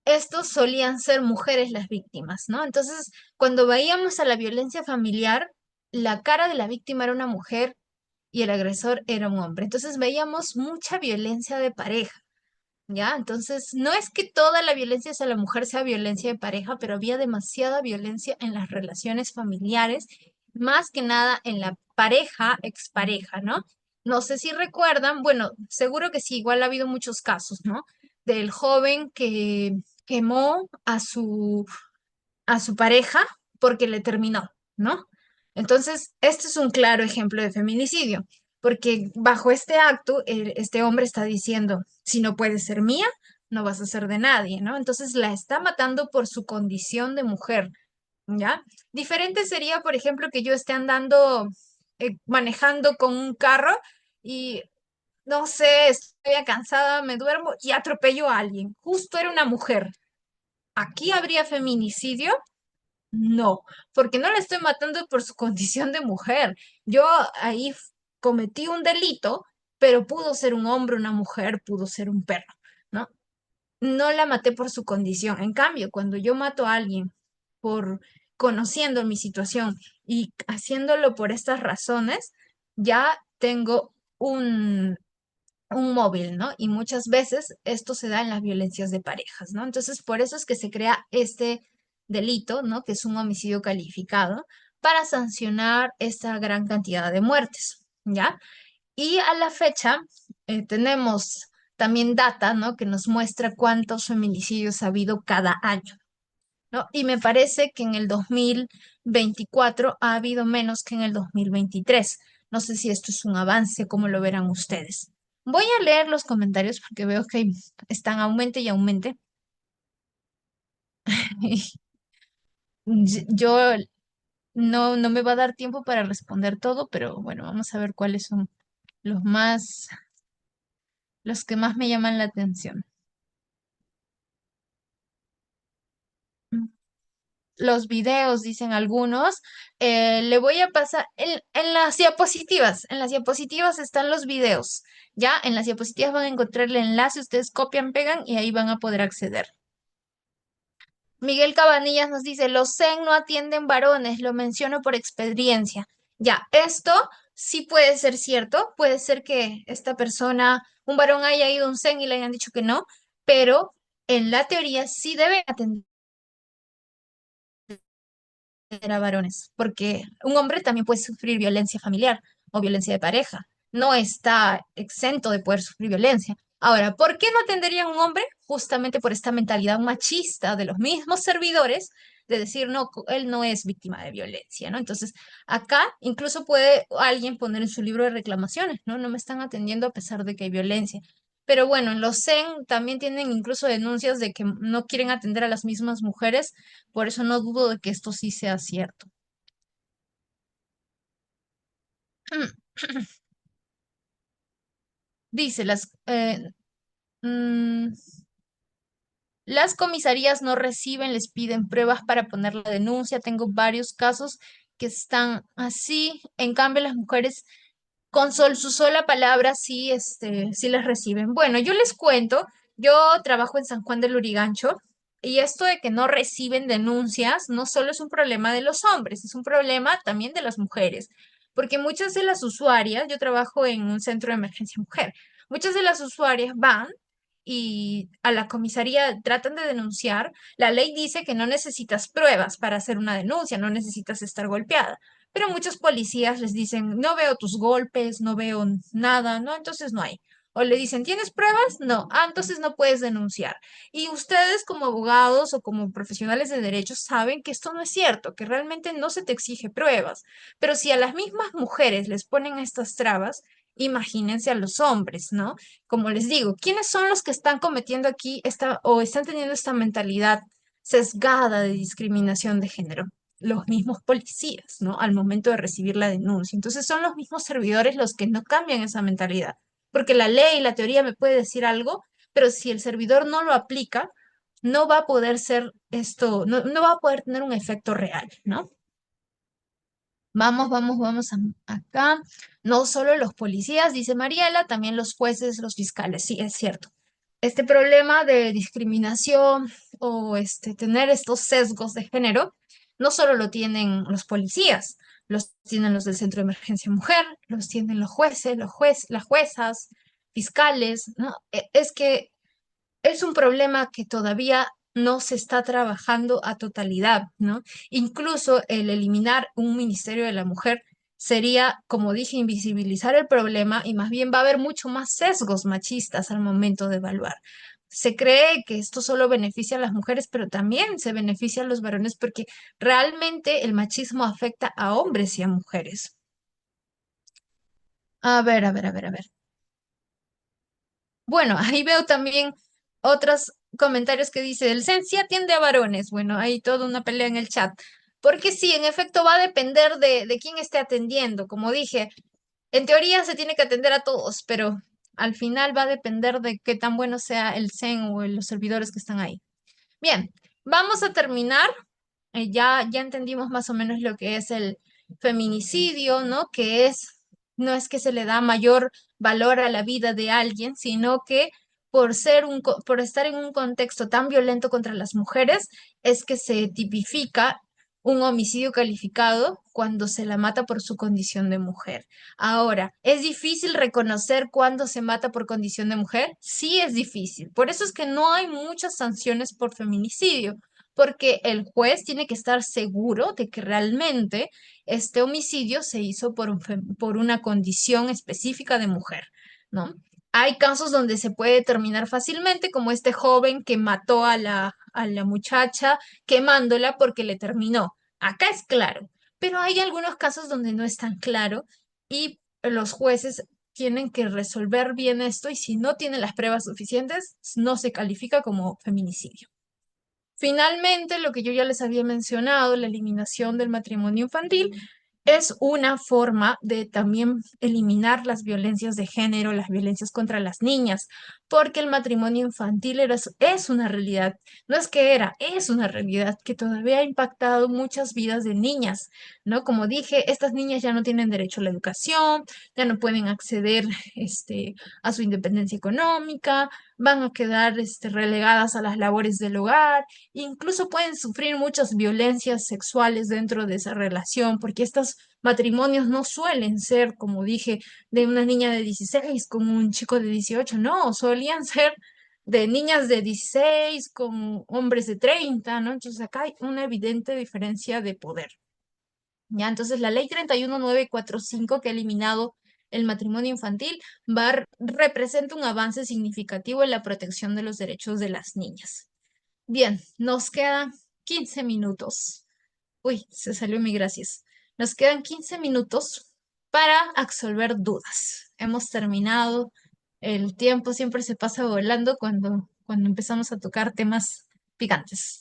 Speaker 1: estos solían ser mujeres las víctimas, ¿no? Entonces, cuando veíamos a la violencia familiar, la cara de la víctima era una mujer y el agresor era un hombre. Entonces veíamos mucha violencia de pareja, ¿ya? Entonces, no es que toda la violencia hacia la mujer sea violencia de pareja, pero había demasiada violencia en las relaciones familiares, más que nada en la pareja, expareja, ¿no? No sé si recuerdan, bueno, seguro que sí, igual ha habido muchos casos, ¿no? Del joven que quemó a su pareja porque le terminó, ¿no? Entonces, este es un claro ejemplo de feminicidio, porque bajo este acto, este hombre está diciendo, si no puedes ser mía, no vas a ser de nadie, ¿no? Entonces la está matando por su condición de mujer, ¿ya? Diferente sería, por ejemplo, que yo esté andando, manejando con un carro y, no sé, estoy cansada, me duermo y atropello a alguien. Justo era una mujer. ¿Aquí habría feminicidio? No, porque no la estoy matando por su condición de mujer. Yo ahí cometí un delito, pero pudo ser un hombre, una mujer, pudo ser un perro, ¿no? No la maté por su condición. En cambio, cuando yo mato a alguien por conociendo mi situación y haciéndolo por estas razones, ya tengo un móvil, ¿no? Y muchas veces esto se da en las violencias de parejas, ¿no? Entonces, por eso es que se crea este delito, ¿no? Que es un homicidio calificado para sancionar esta gran cantidad de muertes, ¿ya? Y a la fecha tenemos también data, ¿no? Que nos muestra cuántos feminicidios ha habido cada año, ¿no? Y me parece que en el 2024 ha habido menos que en el 2023. No sé si esto es un avance, cómo lo verán ustedes. Voy a leer los comentarios porque veo que están aumente y aumente. Yo no me va a dar tiempo para responder todo, pero bueno, vamos a ver cuáles son los más, los que más me llaman la atención. Los videos, dicen algunos. Le voy a pasar en las diapositivas están los videos, ¿ya? En las diapositivas van a encontrar el enlace, ustedes copian, pegan y ahí van a poder acceder. Miguel Cabanillas nos dice, los CEN no atienden varones, lo menciono por experiencia. Ya, esto sí puede ser cierto, puede ser que esta persona, un varón haya ido a un CEN y le hayan dicho que no, pero en la teoría sí debe atender a varones, porque un hombre también puede sufrir violencia familiar o violencia de pareja. No está exento de poder sufrir violencia. Ahora, ¿por qué no atendería a un hombre? Justamente por esta mentalidad machista de los mismos servidores de decir, no, él no es víctima de violencia, ¿no? Entonces, acá incluso puede alguien poner en su libro de reclamaciones, ¿no? No me están atendiendo a pesar de que hay violencia. Pero bueno, en los CEN también tienen incluso denuncias de que no quieren atender a las mismas mujeres, por eso no dudo de que esto sí sea cierto. Dice, mm, las comisarías no reciben, les piden pruebas para poner la denuncia. Tengo varios casos que están así. En cambio, las mujeres con su sola palabra sí, sí les reciben. Bueno, yo les cuento, yo trabajo en San Juan del Lurigancho y esto de que no reciben denuncias no solo es un problema de los hombres, es un problema también de las mujeres, porque muchas de las usuarias, yo trabajo en un centro de emergencia mujer, muchas de las usuarias van y a la comisaría tratan de denunciar. La ley dice que no necesitas pruebas para hacer una denuncia, no necesitas estar golpeada. Pero muchos policías les dicen, no veo tus golpes, no veo nada, ¿no? Entonces no hay. O le dicen, ¿tienes pruebas? No. Ah, entonces no puedes denunciar. Y ustedes como abogados o como profesionales de derechos saben que esto no es cierto, que realmente no se te exige pruebas. Pero si a las mismas mujeres les ponen estas trabas, imagínense a los hombres, ¿no? Como les digo, ¿quiénes son los que están cometiendo aquí esta o están teniendo esta mentalidad sesgada de discriminación de género? Los mismos policías, ¿no? Al momento de recibir la denuncia. Entonces son los mismos servidores los que no cambian esa mentalidad, porque la ley, la teoría me puede decir algo, pero si el servidor no lo aplica, no va a poder ser esto, no va a poder tener un efecto real, ¿no? Vamos acá. No solo los policías, dice Mariela, también los jueces, los fiscales. Sí, es cierto. Este problema de discriminación o tener estos sesgos de género, no solo lo tienen los policías, los tienen los del Centro de Emergencia Mujer, los tienen los jueces, las juezas, fiscales, ¿no? Es que es un problema que todavía no se está trabajando a totalidad, ¿no? Incluso el eliminar un Ministerio de la Mujer sería, como dije, invisibilizar el problema y más bien va a haber mucho más sesgos machistas al momento de evaluar. Se cree que esto solo beneficia a las mujeres, pero también se beneficia a los varones porque realmente el machismo afecta a hombres y a mujeres. A ver. Bueno, ahí veo también otros comentarios que dice, el CEN sí atiende a varones. Bueno, hay toda una pelea en el chat. Porque sí, en efecto va a depender de quién esté atendiendo. Como dije, en teoría se tiene que atender a todos, pero al final va a depender de qué tan bueno sea el CEN o los servidores que están ahí. Bien, vamos a terminar. Ya entendimos más o menos lo que es el feminicidio, ¿no? No es que se le da mayor valor a la vida de alguien, sino que por estar en un contexto tan violento contra las mujeres, es que se tipifica un homicidio calificado cuando se la mata por su condición de mujer. Ahora, ¿es difícil reconocer cuándo se mata por condición de mujer? Sí es difícil. Por eso es que no hay muchas sanciones por feminicidio, porque el juez tiene que estar seguro de que realmente este homicidio se hizo por una condición específica de mujer, ¿no? Hay casos donde se puede determinar fácilmente, como este joven que mató a la muchacha quemándola porque le terminó. Acá es claro, pero hay algunos casos donde no es tan claro y los jueces tienen que resolver bien esto y si no tienen las pruebas suficientes, no se califica como feminicidio. Finalmente, lo que yo ya les había mencionado, la eliminación del matrimonio infantil, es una forma de también eliminar las violencias de género, las violencias contra las niñas, porque el matrimonio infantil es una realidad, no es que es una realidad que todavía ha impactado muchas vidas de niñas, ¿no? Como dije, estas niñas ya no tienen derecho a la educación, ya no pueden acceder, a su independencia económica, van a quedar, relegadas a las labores del hogar, incluso pueden sufrir muchas violencias sexuales dentro de esa relación, porque estos matrimonios no suelen ser, como dije, de una niña de 16 con un chico de 18, no, solían ser de niñas de 16 con hombres de 30, ¿no? Entonces acá hay una evidente diferencia de poder. ¿Ya? Entonces la ley 31945 que ha eliminado el matrimonio infantil representa un avance significativo en la protección de los derechos de las niñas. Bien, nos quedan 15 minutos. Uy, se salió mi gracias. Nos quedan 15 minutos para absolver dudas. Hemos terminado. El tiempo siempre se pasa volando cuando empezamos a tocar temas picantes.